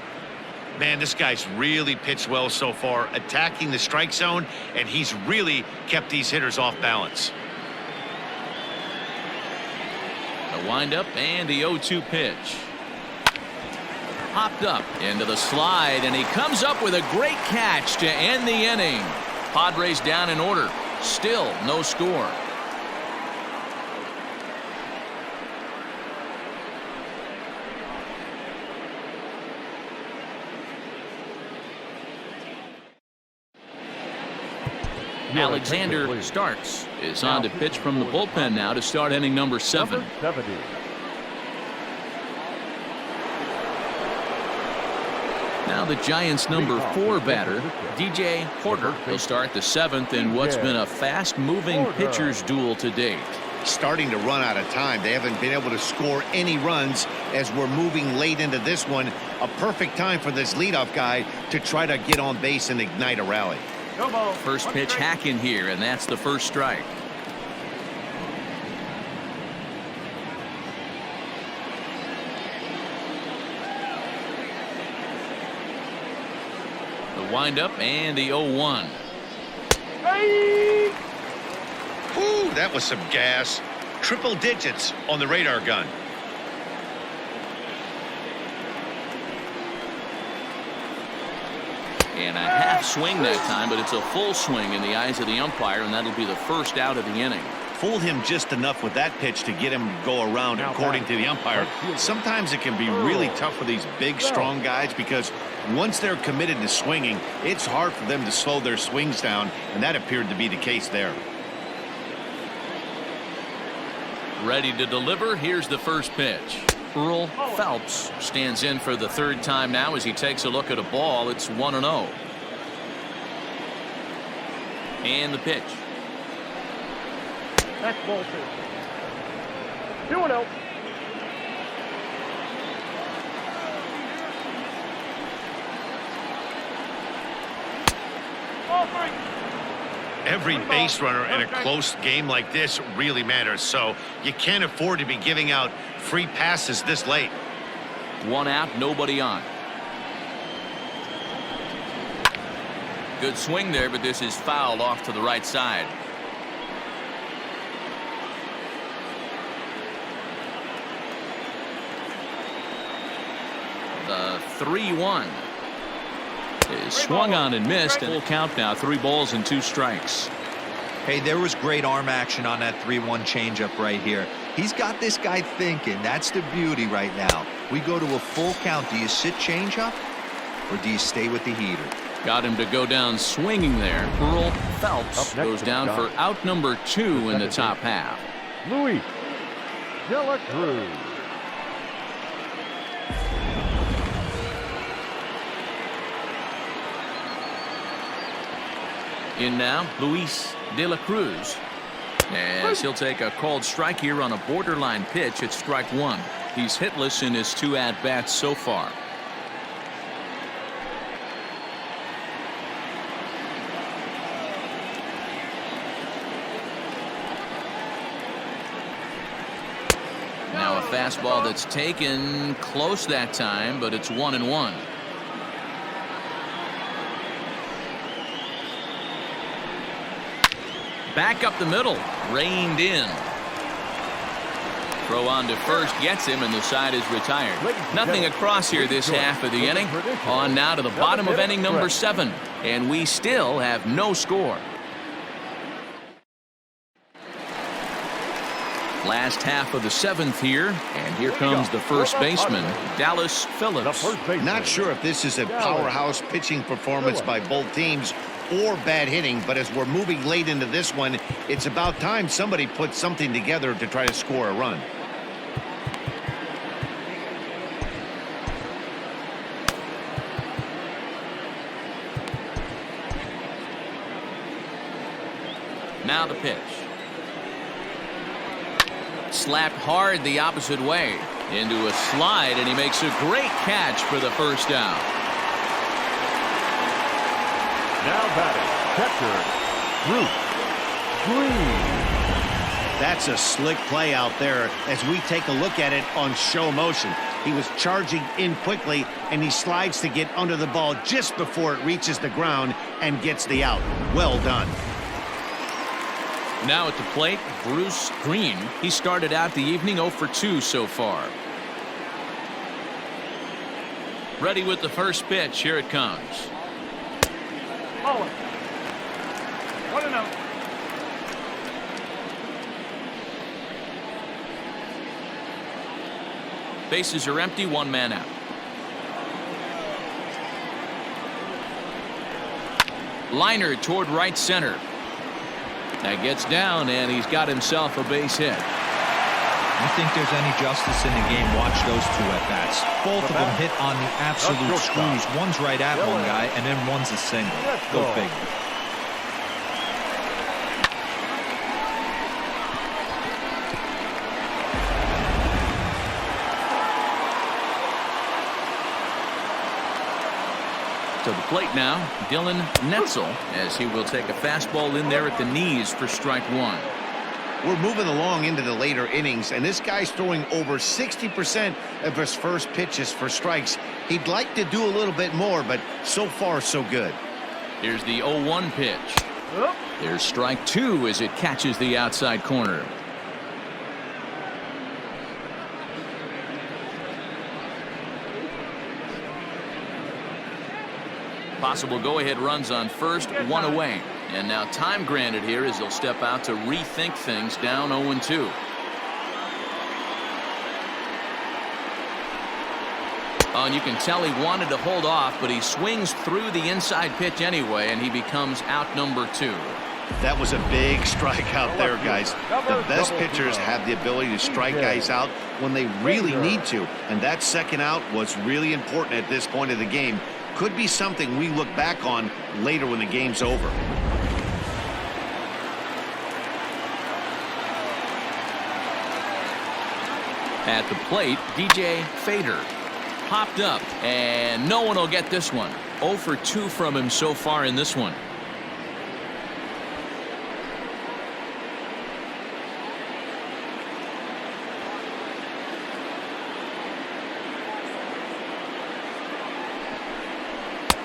Man, this guy's really pitched well so far, attacking the strike zone, and he's really kept these hitters off balance. The windup and the 0-2 pitch. Popped up into the slide, and he comes up with a great catch to end the inning. Padres down in order. Still no score. Alexander Starks is on to pitch from the bullpen now to start inning number 7. Number 70. Now the Giants' number 4 batter, DJ Porter, will start the 7th in what's been a fast-moving pitcher's duel to date. Starting to run out of time. They haven't been able to score any runs as we're moving late into this one. A perfect time for this leadoff guy to try to get on base and ignite a rally. First pitch hacking here, and that's the first strike. The windup and the 0-1. Whew, that was some gas. Triple digits on the radar gun. And a half swing that time, but it's a full swing in the eyes of the umpire, and that'll be the first out of the inning. Fooled him just enough with that pitch to get him to go around, according to the umpire. Sometimes it can be really tough for these big, strong guys because once they're committed to swinging, it's hard for them to slow their swings down, and that appeared to be the case there. Ready to deliver. Here's the first pitch. Earl Phelps stands in for the 3rd time now as he takes a look at a ball. It's 1-0. And the pitch. That's ball 2. 2-0. Every base runner in a close game like this really matters, so you can't afford to be giving out free passes this late. 1 out, nobody on. Good swing there, but this is fouled off to the right side. 3-1. Is swung on and missed. Full count now. 3 balls and 2 strikes. Hey, there was great arm action on that 3-1 changeup right here. He's got this guy thinking. That's the beauty right now. We go to a full count. Do you sit changeup or do you stay with the heater? Got him to go down swinging there. Earl Phelps goes down for out number 2 in the top half. Luis De La Cruz. In now, Luis De La Cruz. As he'll take a called strike here on a borderline pitch at strike 1. He's hitless in his 2 at-bats so far. Now a fastball that's taken close that time, but it's 1-1. Back up the middle, reined in. Throw on to first, gets him, and the side is retired. Nothing across here this half of the inning. On now to the bottom of inning number 7, and we still have no score. Last half of the 7th here, and here comes the first baseman, Dallas Phillips. Not sure if this is a powerhouse pitching performance by both teams or bad hitting, but as we're moving late into this one, it's about time somebody put something together to try to score a run. Now the pitch. Slapped hard the opposite way into a slide, and he makes a great catch for the first down. Now batting, catcher, Bruce Green. That's a slick play out there as we take a look at it on show motion. He was charging in quickly, and he slides to get under the ball just before it reaches the ground and gets the out. Well done. Now at the plate, Bruce Green. He started out the evening 0 for 2 so far. Ready with the first pitch. Here it comes. Oh. 1-0. Bases are empty, 1 man out. Liner toward right center. That gets down, and he's got himself a base hit. You think there's any justice in the game? Watch those 2 at-bats. Both of them hit on the absolute screws. One's right at one guy, and then one's a single. Go figure. To the plate now, Dylan Netzel, as he will take a fastball in there at the knees for strike 1. We're moving along into the later innings, and this guy's throwing over 60% of his first pitches for strikes. He'd like to do a little bit more, but so far so good. Here's the 0-1 pitch. There's strike 2 as it catches the outside corner. Possible go-ahead runs on first, 1 away. And now time granted here as he'll step out to rethink things down 0-2. Oh, and you can tell he wanted to hold off, but he swings through the inside pitch anyway, and he becomes out number 2. That was a big strike out there, guys. The best pitchers have the ability to strike guys out when they really need to, and that second out was really important at this point of the game. Could be something we look back on later when the game's over. At the plate, DJ Fader popped up, and no one will get this one. 0 for 2 from him so far in this one.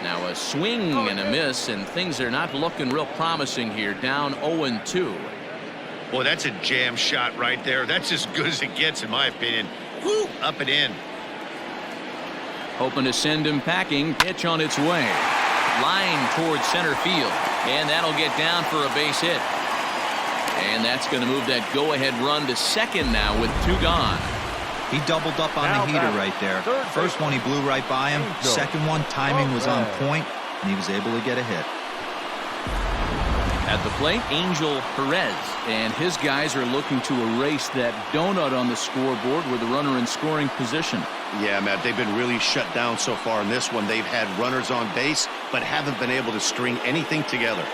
Now a swing and a miss, and things are not looking real promising here. Down 0-2. Boy, that's a jam shot right there. That's as good as it gets, in my opinion. Woo, up and in. Hoping to send him packing. Pitch on its way. Line towards center field. And that'll get down for a base hit. And that's going to move that go-ahead run to second now with 2 gone. He doubled up on the heater right there. First one he blew right by him. Second one, timing was on point, and he was able to get a hit. At the plate, Angel Perez, and his guys are looking to erase that donut on the scoreboard with the runner in scoring position. Yeah, Matt, they've been really shut down so far in this one. They've had runners on base, but haven't been able to string anything together.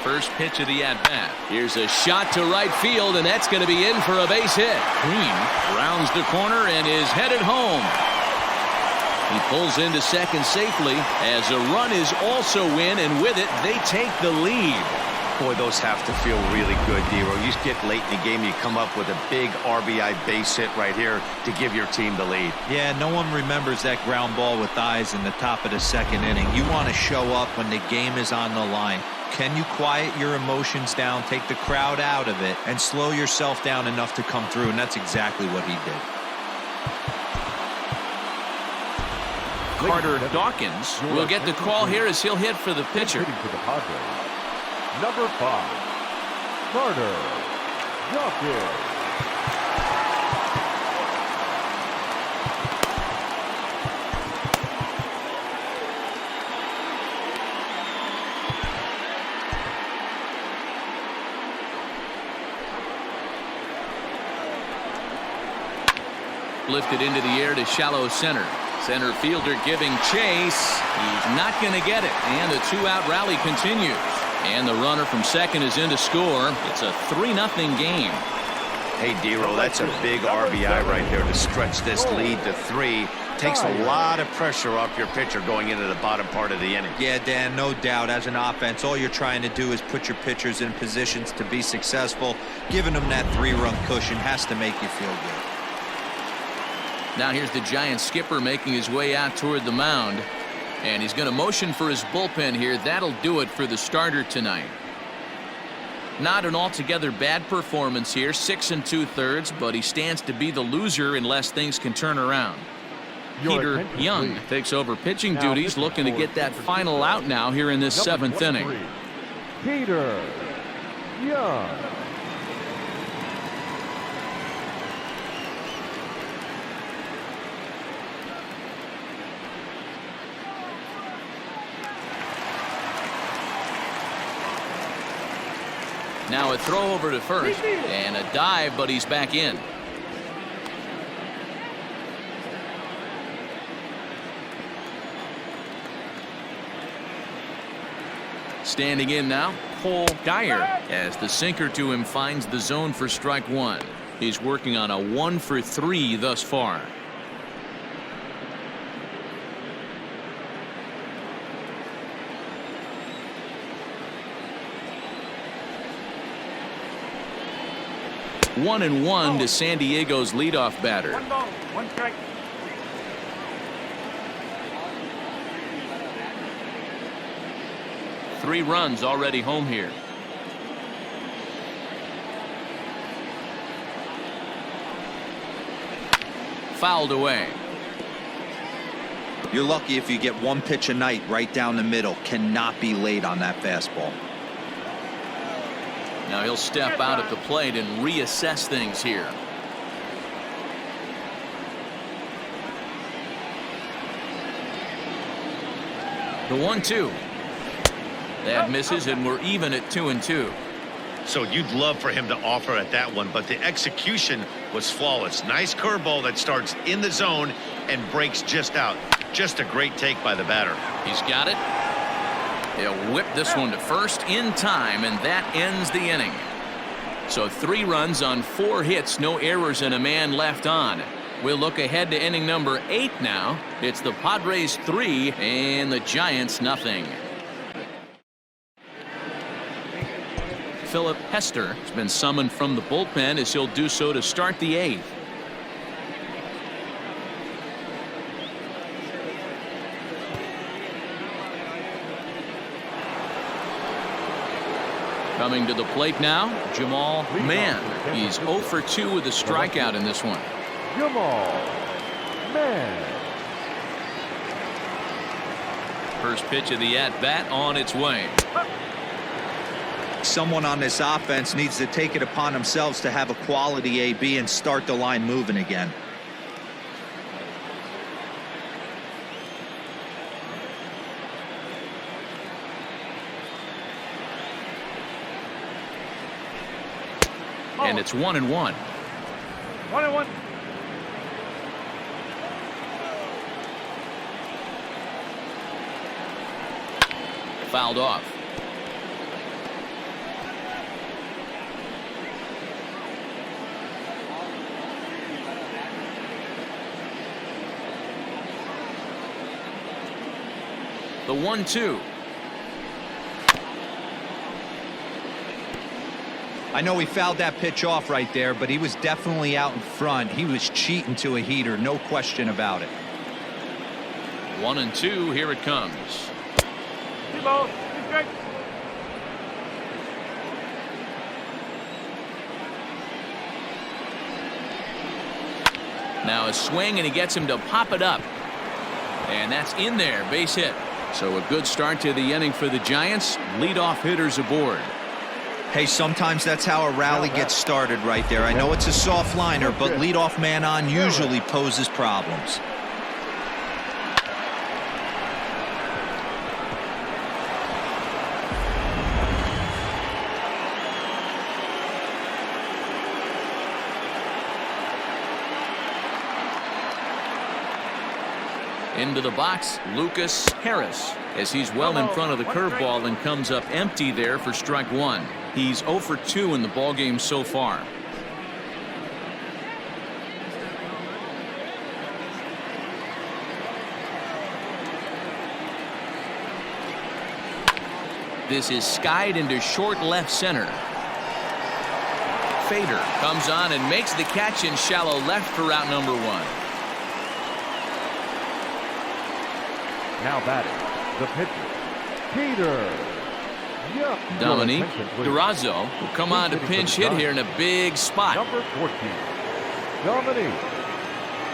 First pitch of the at-bat. Here's a shot to right field, and that's going to be in for a base hit. Green rounds the corner and is headed home. He pulls into second safely as a run is also in, and with it, they take the lead. Boy, those have to feel really good, Dero. You get late in the game, you come up with a big RBI base hit right here to give your team the lead. Yeah, no one remembers that ground ball with eyes in the top of the second inning. You want to show up when the game is on the line. Can you quiet your emotions down, take the crowd out of it, and slow yourself down enough to come through? And that's exactly what he did. Carter Dawkins will get the call here as he'll hit for the pitcher. For the Padres, number 5, Carter Dawkins. Lifted into the air to shallow center. Center fielder giving chase. He's not going to get it. And the 2-out rally continues. And the runner from second is in to score. It's a 3-0 game. Hey, Dero, that's a big RBI right there to stretch this lead to 3. Takes a lot of pressure off your pitcher going into the bottom part of the inning. Yeah, Dan, no doubt. As an offense, all you're trying to do is put your pitchers in positions to be successful. Giving them that 3-run cushion has to make you feel good. Now here's the Giants skipper making his way out toward the mound. And he's going to motion for his bullpen here. That'll do it for the starter tonight. Not an altogether bad performance here. 6 2/3, but he stands to be the loser unless things can turn around. Peter Young takes over pitching duties, looking to get that final out now here in this 7th inning. Peter Young. Now a throw over to first and a dive, but he's back in. Standing in now, Cole Dyer, as the sinker to him finds the zone for strike 1. He's working on a 1 for 3 thus far. One and 1 to San Diego's leadoff batter. 1 ball, 1 strike. Three runs already home here. Fouled away. You're lucky if you get one pitch a night right down the middle. Cannot be late on that fastball. Now he'll step out at the plate and reassess things here. The 1-2. That misses, and we're even at 2-2. So you'd love for him to offer at that one, but the execution was flawless. Nice curveball that starts in the zone and breaks just out. Just a great take by the batter. He's got it. He'll whip this one to first in time, and that ends the inning. So 3 runs on 4 hits, no errors, and a man left on. We'll look ahead to inning number 8 now. It's the Padres 3 and the Giants nothing. Philip Hester has been summoned from the bullpen as he'll do so to start the 8th. Coming to the plate now, Jamal Mann. He's 0 for 2 with a strikeout in this one. Jamal Mann. First pitch of the at-bat on its way. Someone on this offense needs to take it upon themselves to have a quality AB and start the line moving again. And it's 1-1. 1-1. Fouled off. The 1-2. I know he fouled that pitch off right there, but he was definitely out in front. He was cheating to a heater, no question about it. 1-2. Here it comes. T-ball. Strike. Now a swing, and he gets him to pop it up. And that's in there. Base hit. So a good start to the inning for the Giants. Leadoff hitters aboard. Hey, sometimes that's how a rally gets started right there. I know it's a soft liner, but leadoff man on usually poses problems. Into the box, Lucas Harris, as he's well in front of the curveball and comes up empty there for strike one. He's 0 for 2 in the ballgame so far. This is skied into short left center. Fader comes on and makes the catch in shallow left for out number 1. Now batting, the pitcher, Peter. Dominique Durazo will come on to pinch hit here in a big spot. Number 14, Dominique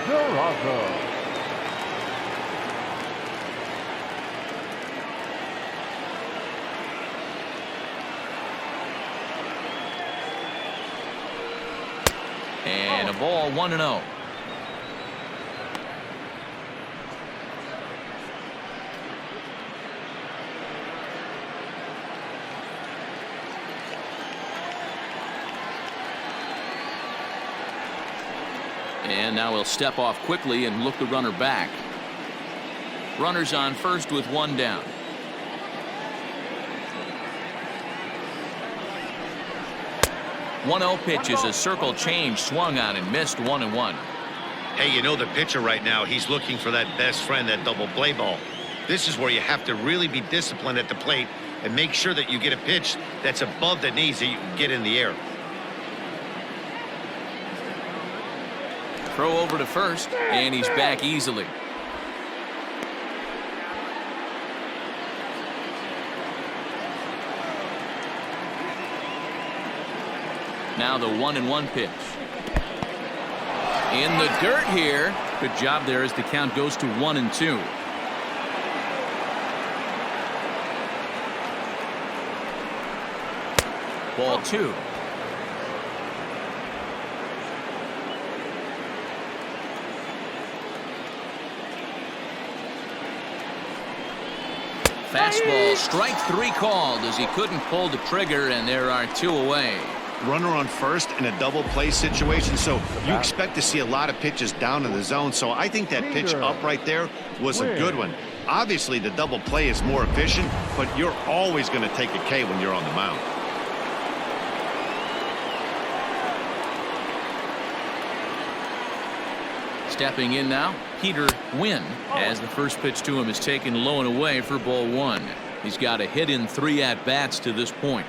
Durazo. And a ball 1-0. And now he'll step off quickly and look the runner back. Runners on first with 1 down. One-0 pitch is a circle change, swung on and missed. 1-1. Hey, you know the pitcher right now, he's looking for that best friend, that double play ball. This is where you have to really be disciplined at the plate and make sure that you get a pitch that's above the knees that you can get in the air. Throw over to first, and he's back easily. Now the 1-1 pitch. In the dirt here. Good job there as the count goes to 1-2. Ball 2. Fastball, strike 3 called as he couldn't pull the trigger, and there are 2 away. Runner on first in a double play situation, so you expect to see a lot of pitches down in the zone. So I think that pitch up right there was a good one. Obviously, the double play is more efficient, but you're always going to take a K when you're on the mound. Stepping in now, Peter Wynn, as the first pitch to him is taken low and away for ball 1. He's got a hit in 3 at-bats to this point.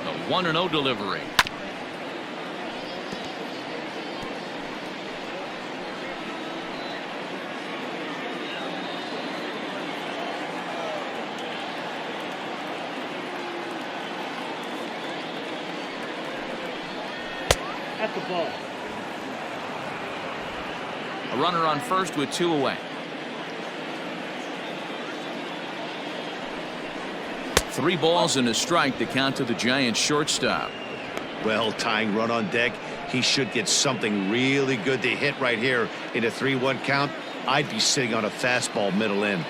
A 1-0 delivery. At the ball. A runner on first with 2 away. 3 balls and a strike to count to the Giants shortstop. Well, tying run on deck. He should get something really good to hit right here in a 3-1 count. I'd be sitting on a fastball middle in.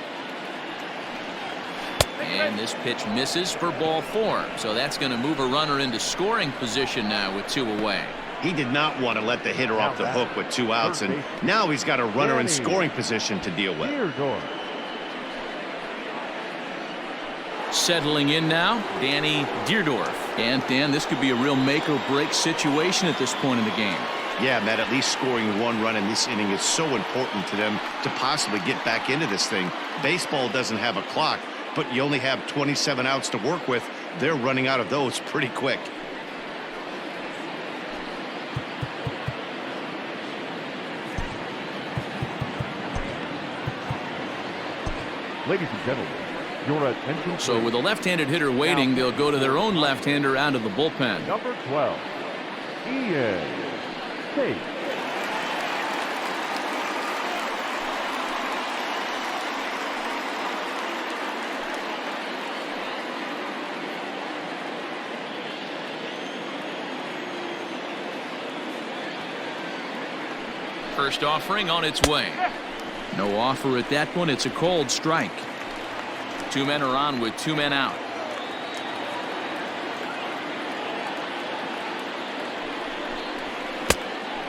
And this pitch misses for ball 4. So that's going to move a runner into scoring position now with 2 away. He did not want to let the hitter off the hook with 2 outs, and now he's got a runner in scoring position to deal with. Settling in now, Danny Deerdorf. And Dan, this could be a real make or break situation at this point in the game. Yeah, Matt, at least scoring 1 run in this inning is so important to them to possibly get back into this thing. Baseball doesn't have a clock, but you only have 27 outs to work with. They're running out of those pretty quick. Ladies and gentlemen, your attention. So with a left-handed hitter waiting, they'll go to their own left-hander out of the bullpen. Number 12, Ian Tate. First offering on its way. No offer at that one. It's a cold strike. 2 men are on with 2 men out.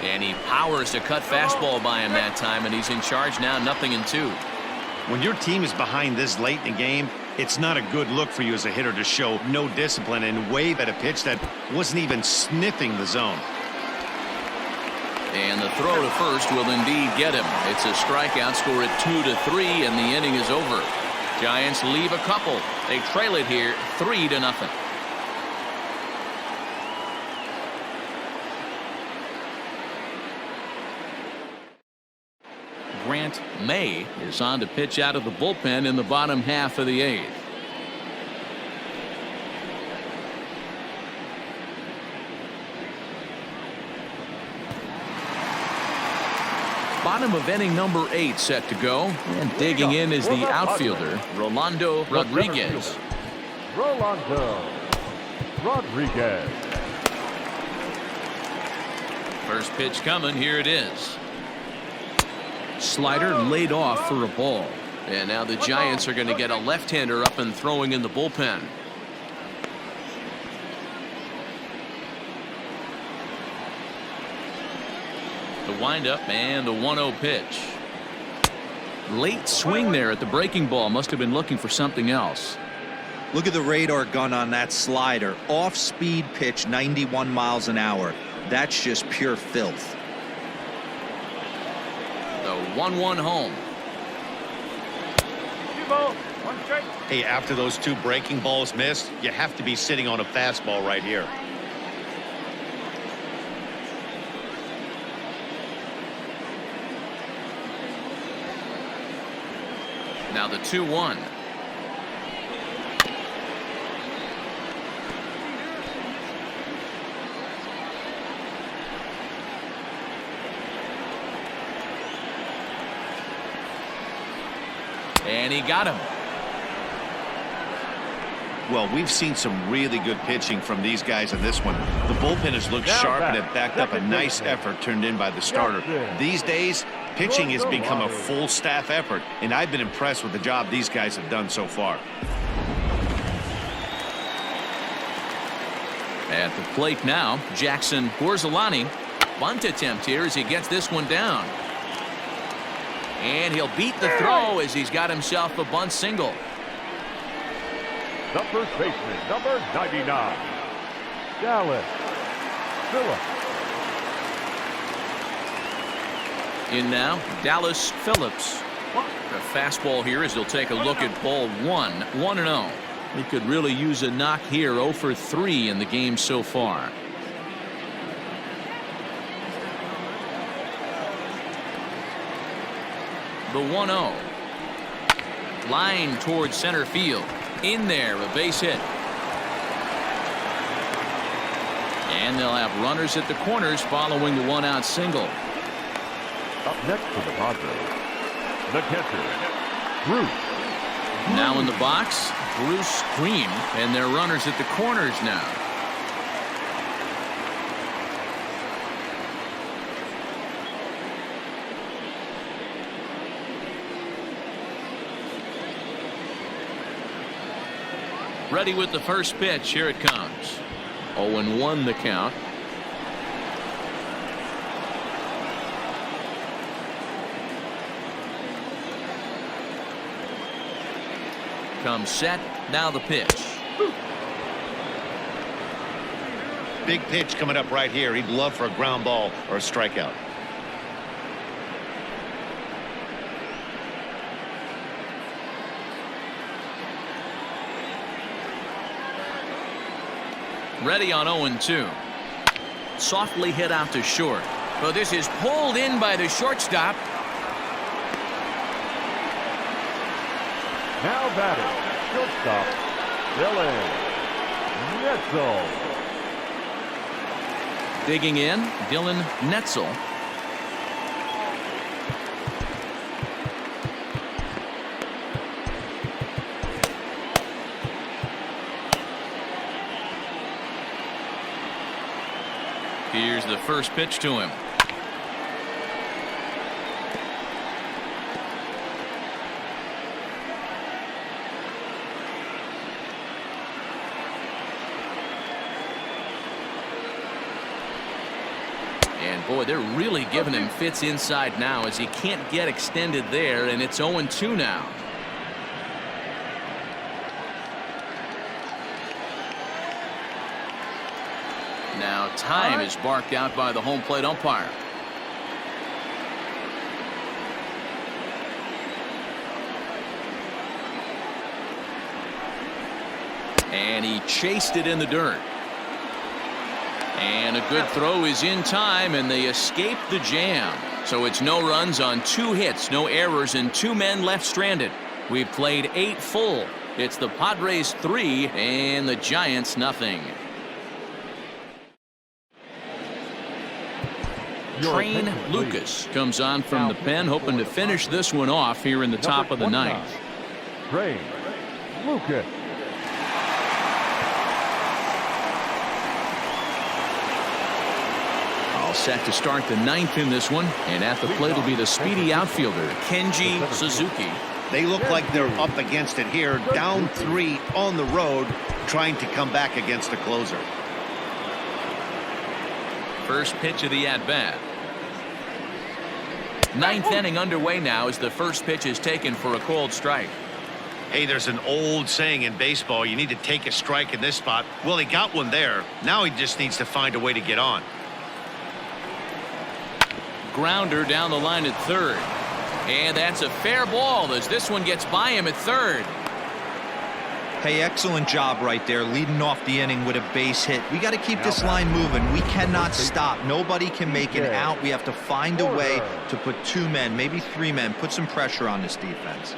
And he powers a cut fastball by him that time, and he's in charge now, 0-2. When your team is behind this late in the game, it's not a good look for you as a hitter to show no discipline and wave at a pitch that wasn't even sniffing the zone. And the throw to first will indeed get him. It's a strikeout, score at 2-3, and the inning is over. Giants leave a couple. They trail it here 3-0. Grant May is on to pitch out of the bullpen in the bottom half of the 8th. Bottom of inning number 8 set to go, and digging in is the outfielder Rolando Rodriguez. Rolando Rodriguez. First pitch coming. Here it is. Slider laid off for a ball, and now the Giants are going to get a left-hander up and throwing in the bullpen. The windup and the 1-0 pitch. Late swing there at the breaking ball. Must have been looking for something else. Look at the radar gun on that slider. Off-speed pitch, 91 miles an hour. That's just pure filth. The 1-1 home. Hey, after those 2 breaking balls missed, you have to be sitting on a fastball right here. Now the 2-1. And he got him. Well, we've seen some really good pitching from these guys in this one. The bullpen has looked sharp and have backed up a nice effort turned in by the starter. These days, pitching has become a full staff effort, and I've been impressed with the job these guys have done so far. At the plate now, Jackson Borzolani. Bunt attempt here as he gets this one down. And he'll beat the throw as he's got himself a bunt single. The first baseman, number 99, Dallas Phillips. In now, Dallas Phillips. The fastball here as he'll take a look at ball 1, 1-0. He could really use a knock here, 0 for 3 in the game so far. The 1-0. Line towards center field. In there, a base hit. And they'll have runners at the corners following the one-out single. Up next for the Padres, the catcher, Bruce. Now in the box, Bruce Green, and their runners at the corners now. Ready with the first pitch. Here it comes. 0-1 the count. Comes set. Now the pitch. Big pitch coming up right here. He'd love for a ground ball or a strikeout. Ready on 0-2. Softly hit out to short. Well, this is pulled in by the shortstop. Now batting, shortstop, Dylan Netzel. Digging in, Dylan Netzel. Here's the first pitch to him. And boy, they're really giving him fits inside now as he can't get extended there, and it's 0-2 now. Now time is barked out by the home plate umpire. And he chased it in the dirt. And a good throw is in time, and they escape the jam. So it's no runs on 2 hits, no errors, and 2 men left stranded. We've played 8 full. It's the Padres 3 and the Giants nothing. Train Lucas comes on from the pen, hoping to finish this one off here in the top of the 9th. Train Lucas. All set to start the 9th in this one, and at the plate will be the speedy outfielder Kenji Suzuki. They look like they're up against it here, down 3 on the road, trying to come back against a closer. First pitch of the at-bat. 9th inning underway now as the first pitch is taken for a called strike. Hey, there's an old saying in baseball, you need to take a strike in this spot. Well, he got one there. Now he just needs to find a way to get on. Grounder down the line at third. And that's a fair ball as this one gets by him at third. Hey, excellent job right there, leading off the inning with a base hit. We got to keep this line moving. We cannot stop. Nobody can make it out. We have to find a way to put 2 men, maybe 3 men, put some pressure on this defense.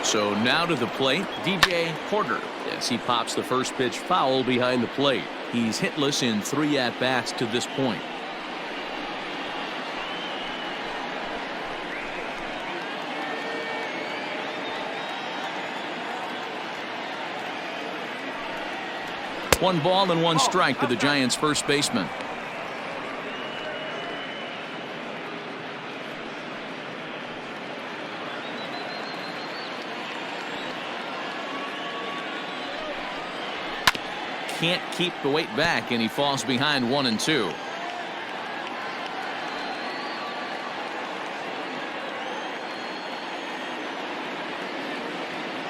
So now to the plate, DJ Porter, as he pops the first pitch foul behind the plate. He's hitless in 3 at-bats to this point. One ball and 1 strike to the Giants' first baseman. Can't keep the weight back, and he falls behind 1-2.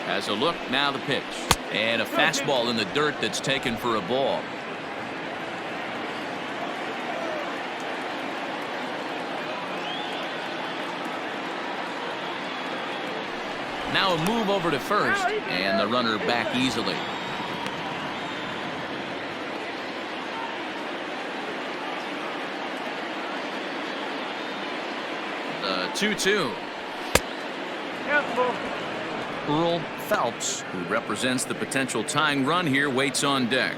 Has a look, now the pitch. And a fastball in the dirt that's taken for a ball. Now a move over to first, and the runner back easily. The 2-2. Earl Phelps, who represents the potential tying run here, waits on deck.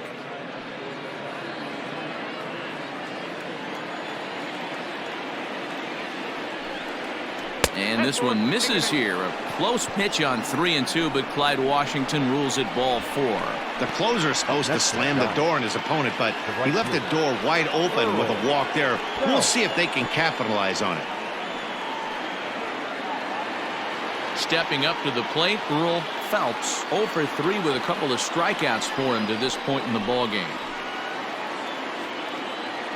And this one misses here. A close pitch on 3-2, but Clyde Washington rules it ball 4. The closer is supposed to slam the door on his opponent, but he left the door wide open with a walk there. We'll see if they can capitalize on it. Stepping up to the plate, Earl Phelps, 0 for 3 with a couple of strikeouts for him to this point in the ballgame.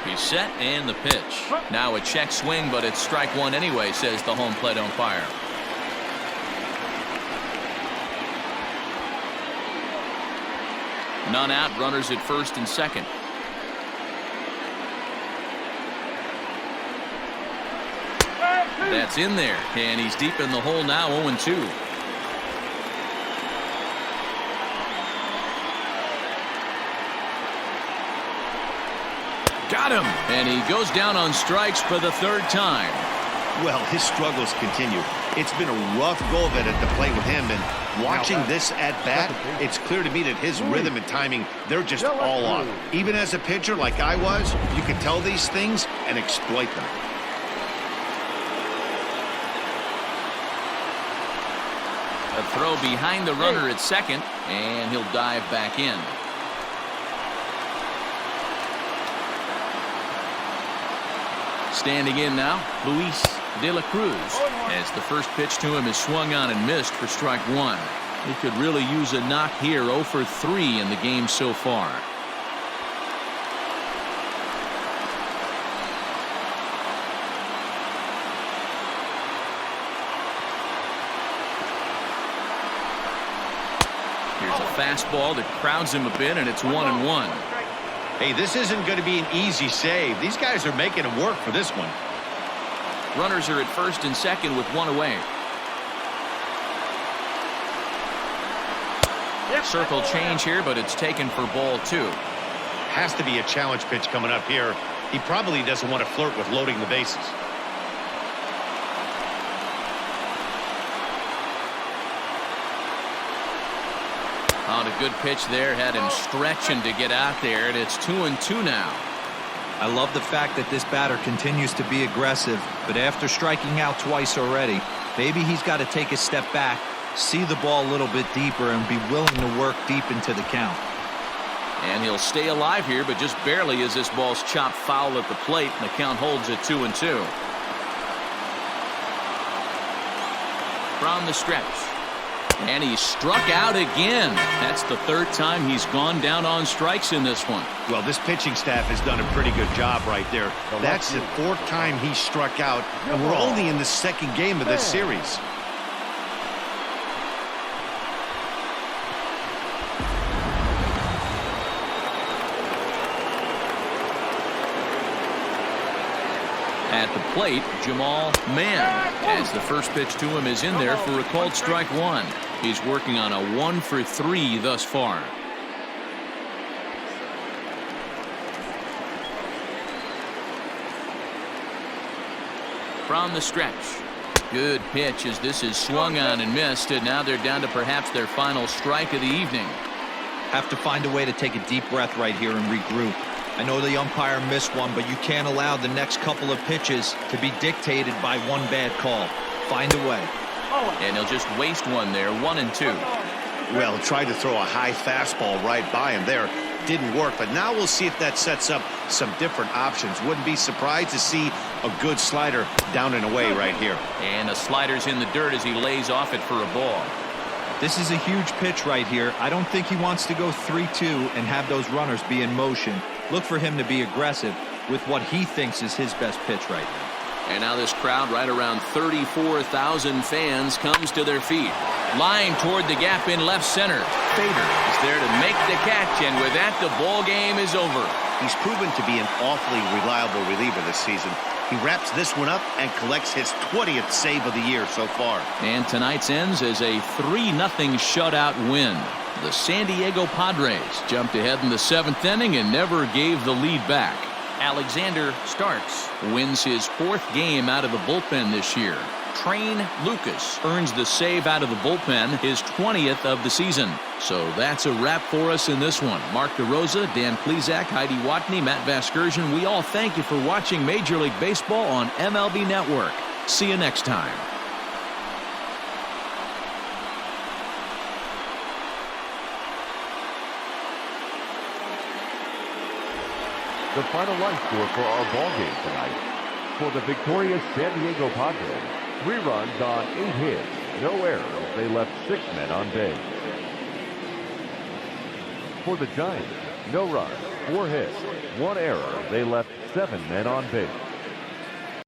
He's set and the pitch. Now a check swing, but it's strike 1 anyway, says the home plate umpire. None out, runners at first and second. That's in there, and he's deep in the hole now, 0-2. Got him, and he goes down on strikes for the 3rd time. Well, his struggles continue. It's been a rough go of it at the plate with him, and watching this at bat, it's clear to me that his rhythm and timing, they're just all off. Even as a pitcher like I was, you can tell these things and exploit them. A throw behind the runner at second, and he'll dive back in. Standing in now, Luis De La Cruz, as the first pitch to him is swung on and missed for strike 1. He could really use a knock here, 0 for 3 in the game so far. Here's a fastball that crowds him a bit, and it's 1-1. Hey, this isn't going to be an easy save. These guys are making him work for this one. Runners are at first and second with 1 away. Circle change here, but it's taken for ball 2. Has to be a challenge pitch coming up here. He probably doesn't want to flirt with loading the bases. On a good pitch there, had him stretching to get out there, and it's 2-2 now. I love the fact that this batter continues to be aggressive, but after striking out twice already, maybe he's got to take a step back, see the ball a little bit deeper, and be willing to work deep into the count. And he'll stay alive here, but just barely as this ball's chopped foul at the plate, and the count holds at 2-2. From the stretch. And he struck out again. That's the 3rd time he's gone down on strikes in this one. Well, this pitching staff has done a pretty good job right there. That's the 4th time he struck out, and we're only in the 2nd game of this series. At the plate, Jamal Mann, as the first pitch to him is in there for a called strike 1. He's working on a 1 for 3 thus far. From the stretch. Good pitch as this is swung on and missed, and now they're down to perhaps their final strike of the evening. Have to find a way to take a deep breath right here and regroup. I know the umpire missed one, but you can't allow the next couple of pitches to be dictated by one bad call. Find a way. And he'll just waste one there, 1-2. Well, tried to throw a high fastball right by him there. Didn't work, but now we'll see if that sets up some different options. Wouldn't be surprised to see a good slider down and away right here. And a slider's in the dirt as he lays off it for a ball. This is a huge pitch right here. I don't think he wants to go 3-2 and have those runners be in motion. Look for him to be aggressive with what he thinks is his best pitch right now. And now this crowd, right around 34,000 fans, comes to their feet. Line toward the gap in left center. Fader is there to make the catch, and with that, the ball game is over. He's proven to be an awfully reliable reliever this season. He wraps this one up and collects his 20th save of the year so far. And tonight's ends as a 3-0 shutout win. The San Diego Padres jumped ahead in the 7th inning and never gave the lead back. Alexander Starks wins his 4th game out of the bullpen this year. Train Lucas earns the save out of the bullpen, his 20th of the season. So that's a wrap for us in this one. Mark DeRosa, Dan Plesac, Heidi Watney, Matt Vasgersian, we all thank you for watching Major League Baseball on MLB Network. See you next time. The final line score for our ball game tonight. For the victorious San Diego Padres, 3 runs on 8 hits, no errors. They left 6 men on base. For the Giants, no runs, 4 hits, 1 error. They left 7 men on base.